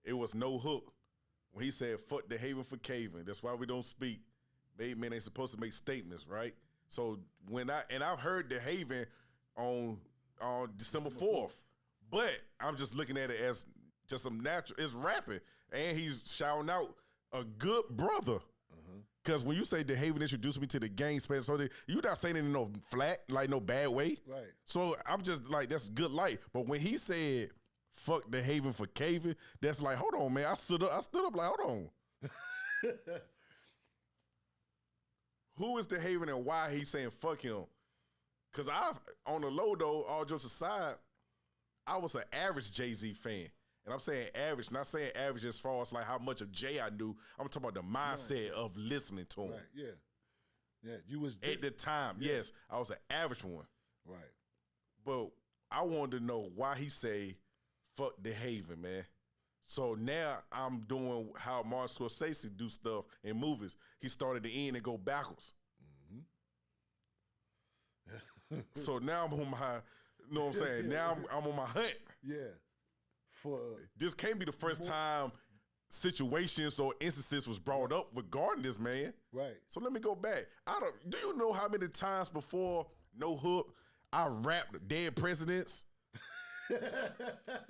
it was no hook. When he said, fuck Dehaven for caving. That's why we don't speak. Made men ain't supposed to make statements, right? So I've heard Dehaven on December 4th. But I'm just looking at it as just some natural. It's rapping, and he's shouting out a good brother. Because when you say Dehaven introduced me to the gang space, so you're not saying it in no flat, like no bad way. Right. So I'm just like, that's good light. But when he said, fuck Dehaven for caving, that's like, hold on, man. I stood up like, hold on. Who is Dehaven and why he's saying fuck him? Because on the low, though, all jokes aside, I was an average Jay-Z fan. And I'm saying average, not saying average as far as like how much of Jay I knew. I'm talking about the mindset of listening to him. Right, yeah. Yeah, you was... At the time, yes, I was an average one. Right. But I wanted to know why he say, fuck Dehaven, man. So now I'm doing how Martin Scorsese do stuff in movies. He started the end and go backwards. So now I'm on my... You know what I'm saying? Now I'm on my hunt. Yeah. This can't be the first time situations or instances was brought up regarding this, man. Right. So let me go back. Do you know how many times before No Hook I rapped dead presidents?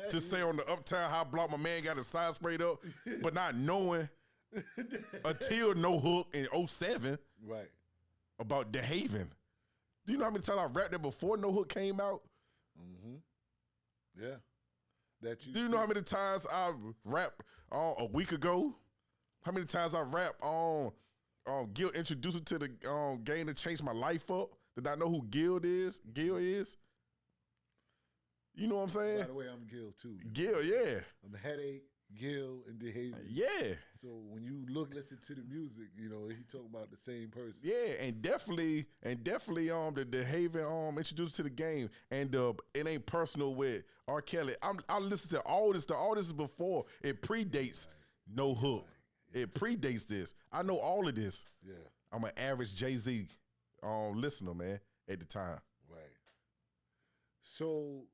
To say on the Uptown High Block my man got his side sprayed up, but not knowing until No Hook in 07 right. about Dehaven. Do you know how many times I rapped that before No Hook came out? Yeah. Do you know how many times I rapped a week ago How many times I rap on Gil introduced me to the game that changed my life up? Did I know who Gil is? You know what I'm saying? By the way, I'm Gil too. Gil, yeah. I'm Headache, Gil, and Dehaven. Yeah. So when you listen to the music, you know, he talking about the same person. Yeah, and definitely the Dehaven introduced to the game, and it ain't personal with R. Kelly. I listen to all this stuff. All this is before. It predates No Hook. It predates this. I know all of this. Yeah. I'm an average Jayz listener, man, at the time. Right. So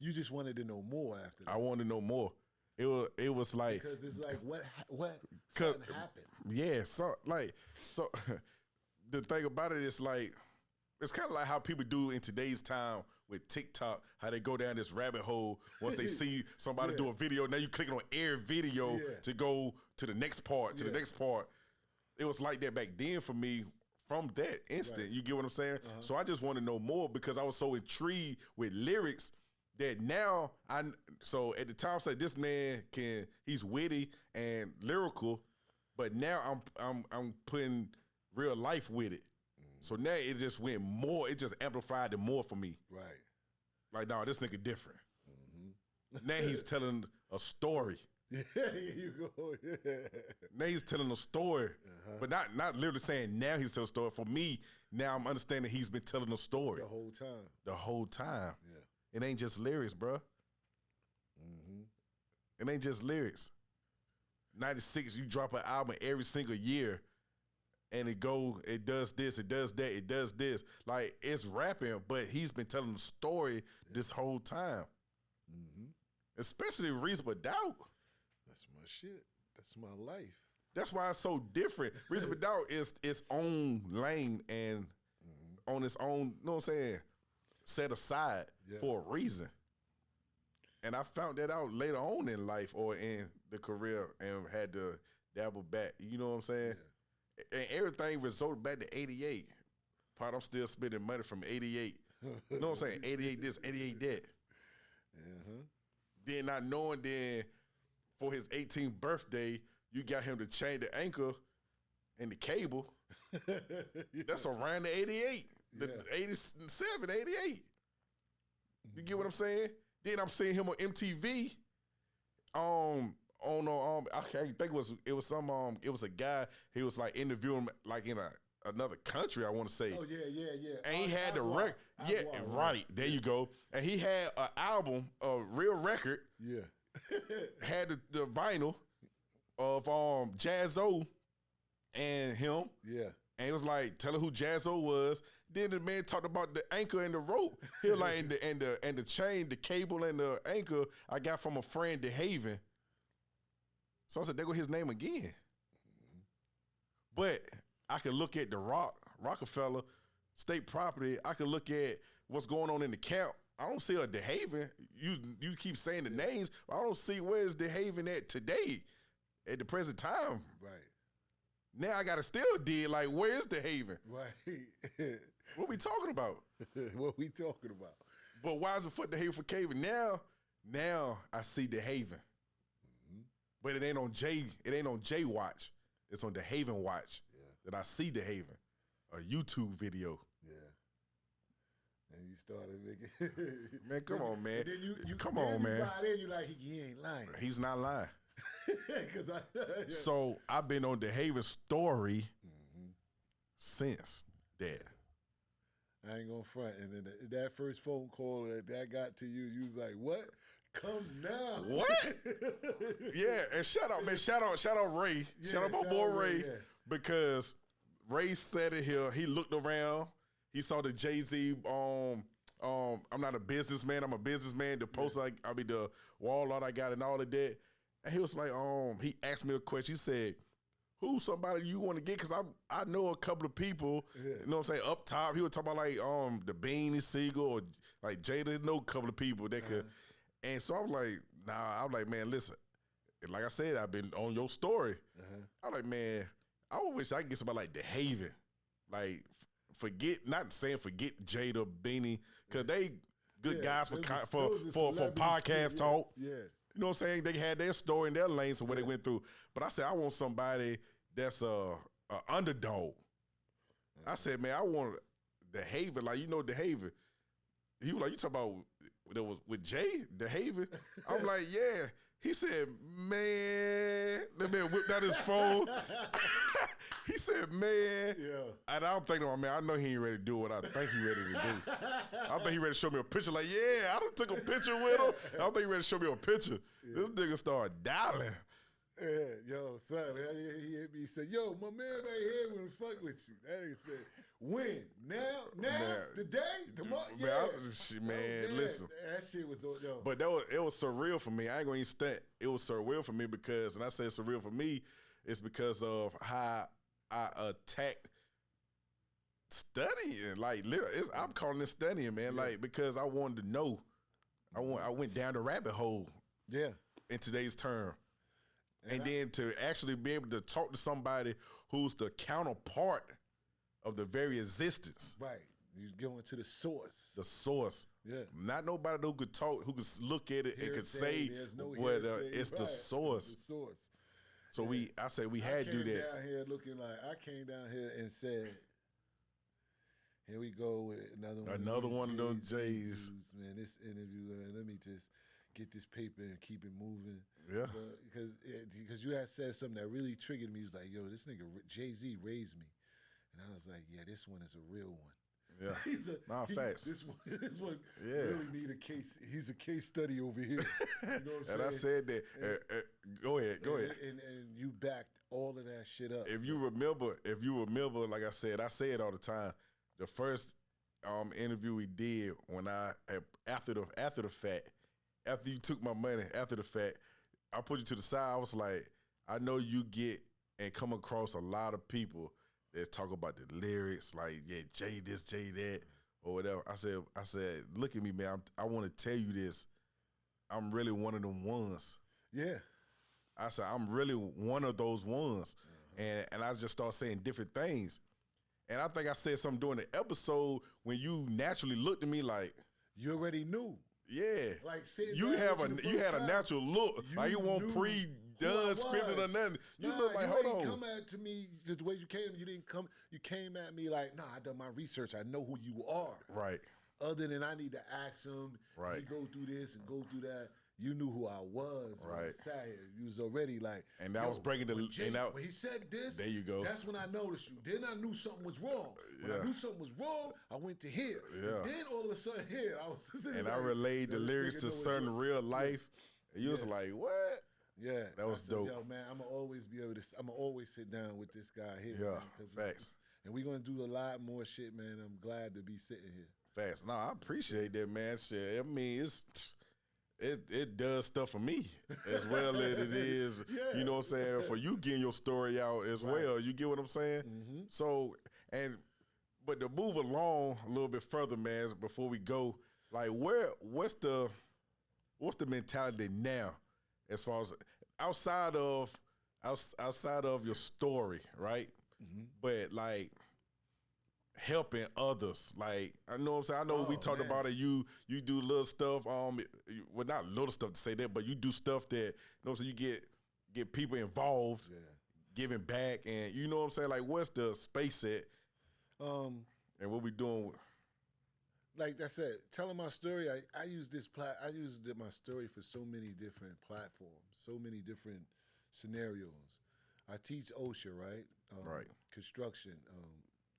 you just wanted to know more after that. I wanted to know more. It was like, because it's like what something happened. Yeah, so the thing about it is like, it's kind of like how people do in today's time with TikTok, how they go down this rabbit hole once they see somebody do a video. Now you clicking on every video to go to the next part, to the next part. It was like that back then for me from that instant. Right. You get what I'm saying? So I just want to know more because I was so intrigued with lyrics that now so at the time I said this man he's witty and lyrical, but now I'm putting real life with it. So now it just went more, it just amplified it more for me. Right. Like, no, this nigga different. Now he's telling a story. Yeah, you go. Yeah. Now he's telling a story, but not literally saying now he's telling a story. For me, now I'm understanding he's been telling a story. The whole time. Yeah. It ain't just lyrics, bro. It ain't just lyrics. 96, you drop an album every single year, and it does this, it does that, it does this. Like, it's rapping, but he's been telling the story this whole time. Especially Reasonable Doubt. That's my shit. That's my life. That's why it's so different. Reasonable Doubt is its own lane and on its own, you know what I'm saying, set aside for a reason. And I found that out later on in life or in the career and had to dabble back. You know what I'm saying? Yeah. And everything resulted back to 88. Part I'm still spending money from 88. You know what I'm saying? 88 this, 88 that. Then not knowing then for his 18th birthday, you got him to change the anchor and the cable. That's around the 88. The 87, 88. You get what I'm saying? Then I'm seeing him on MTV. I think it was a guy. He was like interviewing like in another country. I want to say. Oh yeah. And he had the record. Yeah, right. There you go. And he had an album, a real record. Yeah. Had the vinyl of Jazzo and him. Yeah. And it was like telling who Jazzo was. Then the man talked about the anchor and the rope. He was like, and the chain, the cable, and the anchor I got from a friend, Dehaven. So I said, there go his name again. But I could look at the Rockefeller state property. I could look at what's going on in the camp. I don't see a Dehaven. You keep saying the names, but I don't see where's Dehaven at today, at the present time. Right. Now I gotta still dig, like, where's Dehaven? Right. What we talking about? What we talking about? But why is it for Dehaven for caving? Now I see Dehaven. But it ain't on J Watch. It's on Dehaven Watch that I see Dehaven. A YouTube video. Yeah. And you started making man, come on, man. And then you come on, man. Then you like he ain't lying. He's not lying. So I've been on Dehaven's story since that. I ain't gonna front. And then that first phone call that got to you, you was like, what? Come now. What? Yeah, and shout out Ray. Yeah, shout out my boy Ray. Because Ray said it here. He looked around. He saw the Jayz, I'm not a businessman, I'm a businessman. The poster, I mean the wall art I got and all of that. And he was like, he asked me a question. He said, who's somebody you want to get? Because I know a couple of people, you know what I'm saying, up top. He was talking about like the Beanie Siegel or like Jada, know a couple of people that could. And so I was like, nah, I was like, man, listen, like I said, I've been on your story. I was like, man, I wish I could get somebody like Dehaven. Like, forget Jada, Beanie, because they good guys for podcast talk. Yeah. you know what I'm saying? They had their story in their lane, so what they went through. But I said, I want somebody that's a underdog. I said, man, I want Dehaven, like, you know Dehaven. He was like, you talking about that was with Jay, Dehaven? I'm like, yeah. He said, man, that man whipped out his phone. He said, man. Yeah. And I'm thinking, man, I know he ain't ready to do what I think he ready to do. I think he ready to show me a picture. Like, yeah, I done took a picture with him. I think he ready to show me a picture. Yeah. This nigga started dialing. Yeah, yo, son, he hit me. He said, yo, my man right here wanna fuck with you. That nigga said, when? Now? Today? Tomorrow? Man, listen. That shit was, yo. But it was surreal for me. I ain't gonna even stunt. It was surreal for me because, and I say surreal for me, it's because of how I attacked studying. Like, literally, I'm calling it studying, man. Yeah. Like, because I wanted to know. I went down the rabbit hole. Yeah. In today's term. And then to actually be able to talk to somebody who's the counterpart of the very existence. Right. You going to the source. The source. Yeah. Not nobody who could talk, who could look at it and could say what it's the source. It's the source. So I said we had to do that. I came down here and said, here we go with another one of those Jayz. Man, this interview, let me just get this paper and keep it moving. Yeah. Because you had said something that really triggered me. He was like, yo, this nigga Jay-Z raised me. And I was like, yeah, this one is a real one. Yeah. Facts. This one really need a case. He's a case study over here. You know what I'm saying? And I said that. Go ahead. And you backed all of that shit up. If you remember, like I say it all the time. The first interview we did when after the fact, after you took my money, after the fact, I put you to the side. I was like, I know you get and come across a lot of people that talk about the lyrics, like, yeah, Jay this, Jay that, or whatever. I said, look at me, man. I want to tell you this. I'm really one of them ones. Yeah. I said, I'm really one of those ones. And I just start saying different things. And I think I said something during the episode when you naturally looked at me like, you already knew. Yeah, like you had a natural look, like you weren't pre-done scripted or nothing. You look like, hold on. You come at to me the way you came. You didn't come. You came at me like, nah, I done my research. I know who you are. Right. Other than I need to ask him. Right. Go through this and go through that. You knew who I was. Right. When I sat here. You was already like. And that was breaking the. When he said this. There you go. That's when I noticed you. Then I knew something was wrong. When I knew something was wrong, I went to here. Yeah. And then all of a sudden here, I was. And I relayed the lyrics to certain real life. And you was like, what? Yeah, that was dope. Yo, man, I'm gonna always be able to. I'm gonna always sit down with this guy here. Yeah, facts. And we're gonna do a lot more shit, man. I'm glad to be sitting here. Facts. No, I appreciate that, man. Shit, I mean, it does stuff for me as well as it is. You know what I'm saying? For you getting your story out as well. You get what I'm saying? Mm-hmm. So, but to move along a little bit further, man, before we go, like, what's the mentality now? As far as outside of your story, right? Mm-hmm. But like helping others, like I know what I'm saying. I know we talked about it. You do little stuff. Well, not little stuff to say that, but you do stuff that you know what I'm saying. You get people involved, giving back, and you know what I'm saying. Like, what's the space at? And what we doing? Like I said, telling my story, I use my story for so many different platforms, so many different scenarios. I teach OSHA, right? Right. Construction,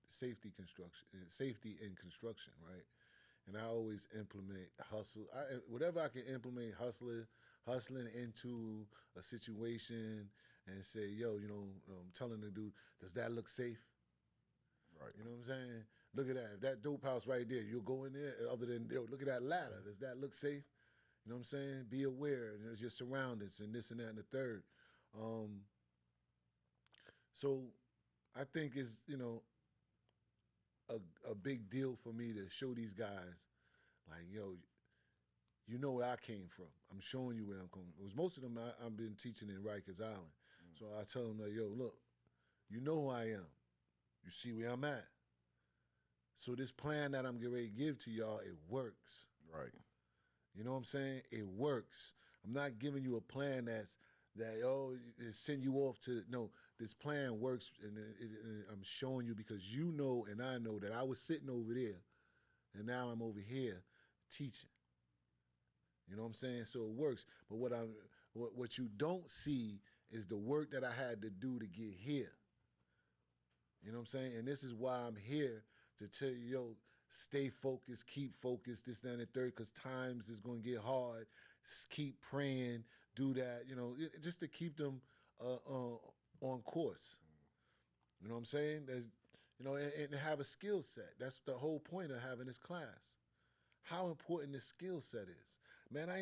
safety in construction, right? And I always implement hustle. Whatever I can implement hustling into a situation and say, yo, I'm telling the dude, does that look safe? Right. You know what I'm saying? Look at that. That dope house right there. You'll go in there. Other than, look at that ladder. Does that look safe? You know what I'm saying? Be aware. And there's your surroundings and this and that and the third. So I think it's, a big deal for me to show these guys, like, yo, you know where I came from. I'm showing you where I'm coming from. Because most of them I've been teaching in Rikers Island. So I tell them, like, yo, look, you know who I am. You see where I'm at. So this plan that I'm getting ready to give to y'all, it works. Right. You know what I'm saying? It works. I'm not giving you a plan it send you off to, no, this plan works, and I'm showing you because you know and I know that I was sitting over there, and now I'm over here teaching. You know what I'm saying? So it works. But what you don't see is the work that I had to do to get here. You know what I'm saying? And this is why I'm here to tell you, yo, stay focused, keep focused, this, that, and the third, because times is going to get hard. Keep praying, do that, you know, just to keep them on course. You know what I'm saying? You know, and have a skill set. That's the whole point of having this class. How important this skill set is. Man, I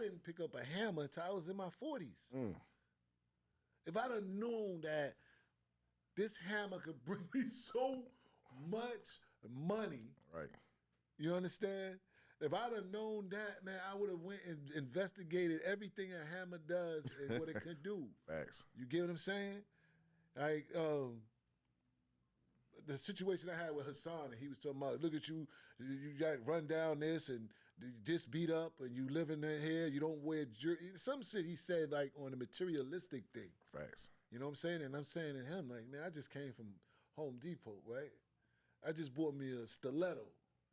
didn't pick up a hammer until I was in my 40s. If I'd have known that this hammer could bring me so much money, right? You understand? If I'd have known that, man, I would have went and investigated everything a hammer does and what it can do. Facts. You get what I'm saying? Like the situation I had with Hassan, and he was talking about, look at you, you got run down this and this beat up, and you live in here, you don't wear some shit he said like on a materialistic thing. Facts. You know what I'm saying? And I'm saying to him, like, man, I just came from Home Depot, right? I just bought me a stiletto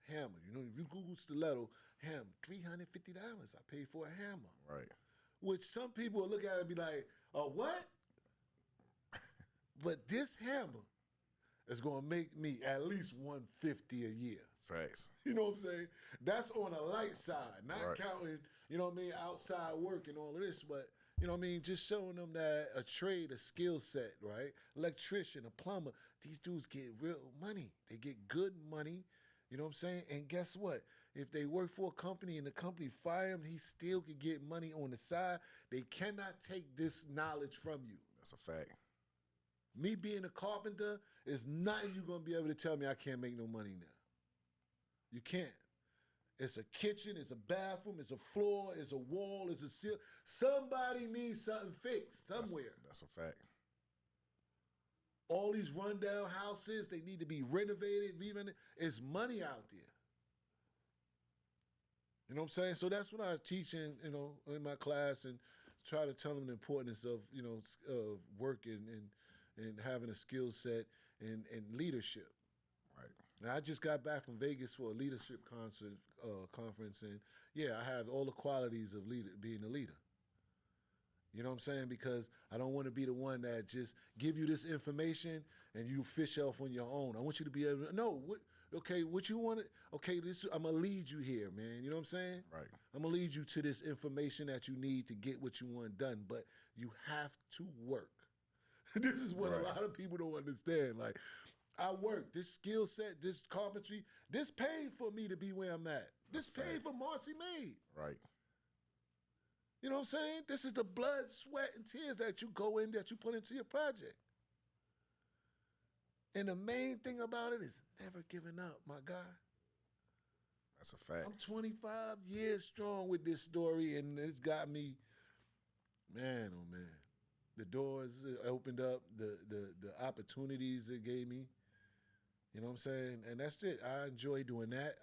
hammer. You know, if you Google stiletto hammer, $350 I paid for a hammer. Right. Which some people will look at it and be like, what? But this hammer is gonna make me at least $150 a year. Facts. You know what I'm saying? That's on the light side, not right. counting, you know what I mean, outside work and all of this, but you know what I mean, just showing them that a trade, a skill set, right? Electrician, a plumber, these dudes get real money. They get good money, you know what I'm saying? And guess what? If they work for a company and the company fire him, he still could get money on the side. They cannot take this knowledge from you. That's a fact. Me being a carpenter is nothing you're going to be able to tell me I can't make no money now. You can't. It's a kitchen, it's a bathroom, it's a floor, it's a wall, it's a ceiling. Somebody needs something fixed somewhere. That's a fact. All these rundown houses, they need to be renovated. It's money out there. You know what I'm saying? So that's what I teach in my class, and try to tell them the importance of, working and having a skill set and leadership. Right. Now, I just got back from Vegas for a leadership conference, and yeah, I have all the qualities of being a leader. You know what I'm saying? Because I don't want to be the one that just give you this information and you fish off on your own. I want you to be able to know, what you want. Okay, I'm going to lead you here, man. You know what I'm saying? Right. I'm going to lead you to this information that you need to get what you want done, but you have to work. This is what a lot of people don't understand. Like, I work, this skill set, this carpentry, this paid for me to be where I'm at. This paid for Marcy Maid. Right. You know what I'm saying? This is the blood, sweat, and tears that you go in, that you put into your project. And the main thing about it is never giving up, my guy. That's a fact. I'm 25 years strong with this story, and it's got me, man, oh man. The doors opened up, the opportunities it gave me. You know what I'm saying? And that's it. I enjoy doing that.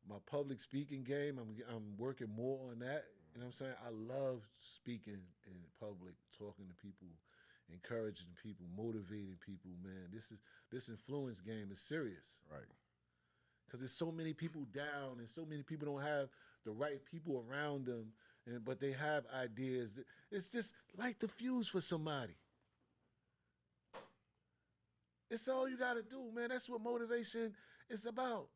My public speaking game, I'm working more on that. You know what I'm saying? I love speaking in public, talking to people, encouraging people, motivating people, man. This influence game is serious. Right. Because there's so many people down, and so many people don't have the right people around them, but they have ideas. It's just light the fuse for somebody. It's all you got to do, man. That's what motivation is about.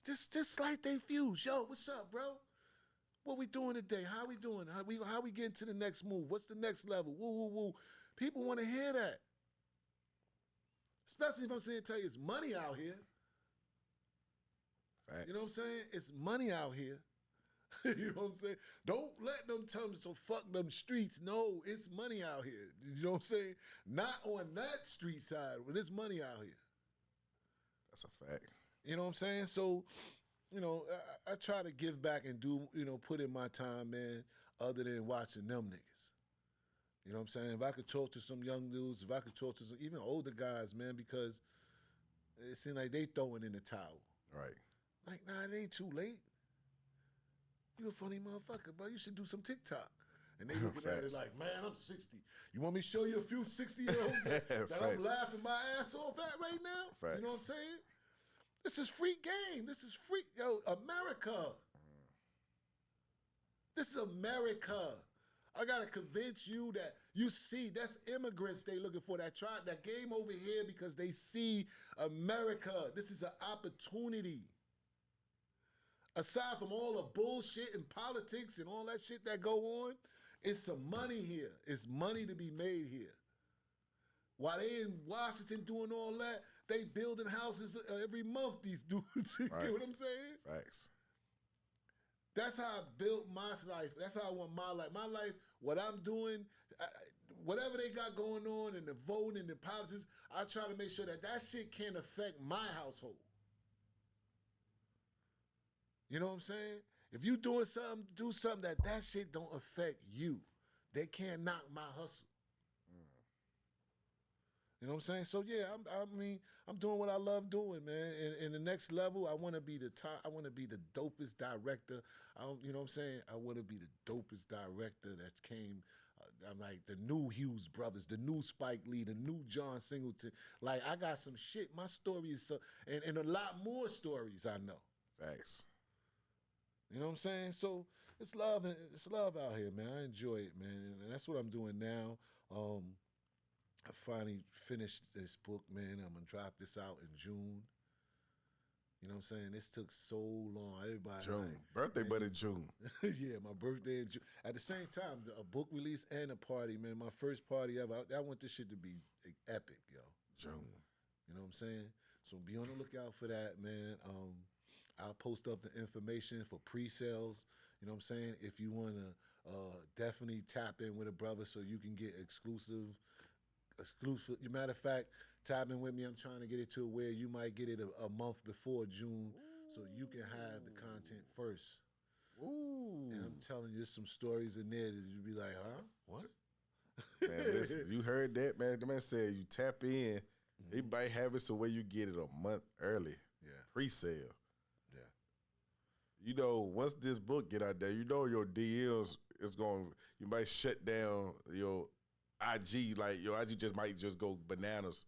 Just light they fuse. Yo, what's up, bro? What we doing today? How we doing? How we getting to the next move? What's the next level? Woo, woo, woo. People want to hear that. Especially if I'm saying, tell you, it's money out here. Facts. You know what I'm saying? It's money out here. You know what I'm saying? Don't let them tell me, so fuck them streets. No, it's money out here. You know what I'm saying? Not on that street side, but it's money out here. That's a fact. You know what I'm saying? So, I try to give back and do, put in my time, man, other than watching them niggas. You know what I'm saying? If I could talk to some young dudes, if I could talk to some even older guys, man, because it seems like they throwing in the towel. Right. Like, nah, it ain't too late. You a funny motherfucker, bro. You should do some TikTok. And they looking at it like, man, I'm 60. You want me to show you a few 60-year-olds that I'm laughing my ass off at right now? Facts. You know what I'm saying? This is free game. This is free. Yo, America. This is America. I got to convince you that you see, that's immigrants they looking for that came over here because they see America. This is an opportunity. Aside from all the bullshit and politics and all that shit that go on, it's some money here. It's money to be made here. While they in Washington doing all that, they building houses every month, these dudes. You get what I'm saying? Facts. That's how I built my life. That's how I want my life. My life, what I'm doing, whatever they got going on in the voting and the politics, I try to make sure that shit can't affect my household. You know what I'm saying? If you doing something, do something that shit don't affect you. They can't knock my hustle. You know what I'm saying? So yeah, I'm doing what I love doing, man. And the next level, I want to be the top. I want to be the dopest director. You know what I'm saying? I want to be the dopest director that came. I'm like the new Hughes brothers, the new Spike Lee, the new John Singleton. Like I got some shit. My story is so, and a lot more stories I know. Facts. You know what I'm saying? So it's love out here, man. I enjoy it, man, and that's what I'm doing now. I finally finished this book, man. I'm gonna drop this out in June. You know what I'm saying? This took so long. Everybody June. Like, birthday, man, but in June. Yeah, my birthday in June. At the same time, a book release and a party, man. My first party ever. I want this shit to be epic, yo. June. You know what I'm saying? So be on the lookout for that, man. I'll post up the information for pre-sales. You know what I'm saying? If you want to definitely tap in with a brother so you can get exclusive. Matter of fact, tap in with me. I'm trying to get it to where you might get it a month before June so you can have the content first. Ooh. And I'm telling you, there's some stories in there that you'd be like, huh? What? Man, listen, you heard that, man. The man said you tap in. He might have it so where you get it a month early. Yeah. Pre-sale. Yeah. You know, once this book get out there, you know your DMs is going, you might shut down your IG, like your IG might just go bananas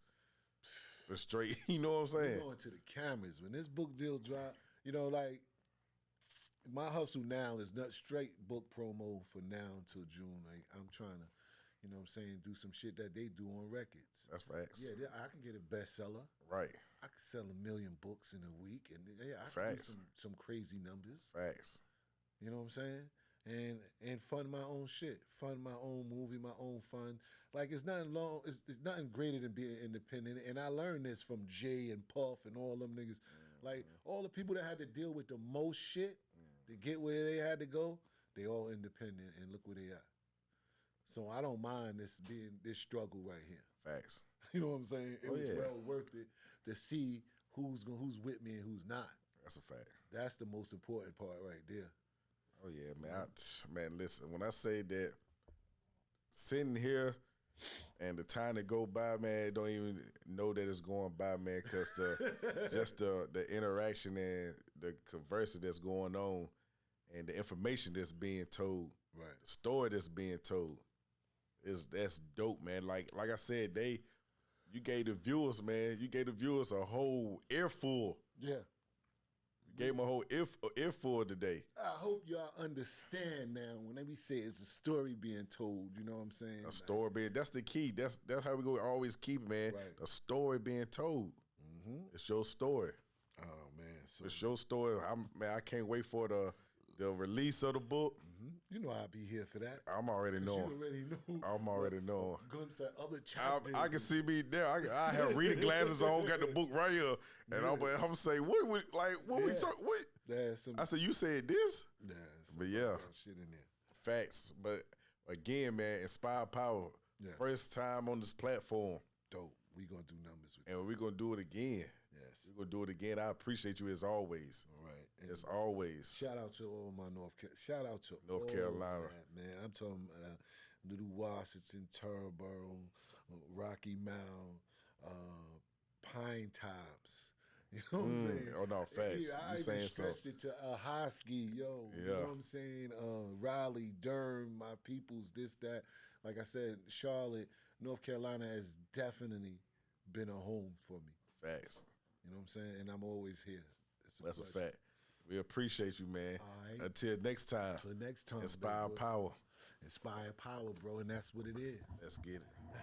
for straight. You know what I'm saying? We're going to the cameras. When this book deal drop, you know, like my hustle now is not straight book promo for now until June. Like I'm trying to, you know what I'm saying, do some shit that they do on records. That's facts. Yeah, I can get a bestseller. Right. I can sell 1 million books in a week, and yeah, I can do some crazy numbers. Facts. You know what I'm saying? And fund my own shit, fund my own movie, my own fun. Like it's nothing long. It's nothing greater than being independent. And I learned this from Jay and Puff and all them niggas. Like all the people that had to deal with the most shit to get where they had to go, they all independent and look where they at. So I don't mind this struggle right here. Facts. You know what I'm saying? It was well worth it to see who's with me and who's not. That's a fact. That's the most important part right there. Oh yeah, man. Man, listen. When I say that, sitting here and the time to go by, man, don't even know that it's going by, man, because the interaction and the conversing that's going on, and the information that's being told, right, the story that's being told, that's dope, man. Like I said, you gave the viewers, man, a whole earful. Yeah. Gave them a whole earful today. I hope y'all understand now when we say it's a story being told, you know what I'm saying? A story being, that's the key. That's how we go always keep it, man. Right. A story being told. Mm-hmm. It's your story. Oh, man. So it's your story. I can't wait for the release of the book. Mm-hmm. You know I'll be here for that. I'm already knowing. You already know. I'm already knowing. Glimpse at other chapters. I can see me there. I have reading glasses on, got the book right here, and I'm saying, what we talk? What? I said, you said this? Yeah. But yeah, shit in there. Facts. But again, man, Inspired Power. Yeah. First time on this platform. Dope. We gonna do numbers with you. And we're gonna do it again. Yes. We're gonna do it again. I appreciate you as always. All right. And as always. Shout out to all my North Carolina. Man, I'm talking Little Washington, Turboro, Rocky Mount, Pine Tops, You know what I'm saying? Oh no, facts. Yeah, I You even saying so? stretched it to high ski, yo. You know what I'm saying? Raleigh, Durham, my peoples, this, that. Like I said, Charlotte, North Carolina has definitely been a home for me. Facts. You know what I'm saying? And I'm always here. That's a fact. We appreciate you, man. All right. Until next time. Until next time. Inspire power. Inspire power, bro, and that's what it is. Let's get it.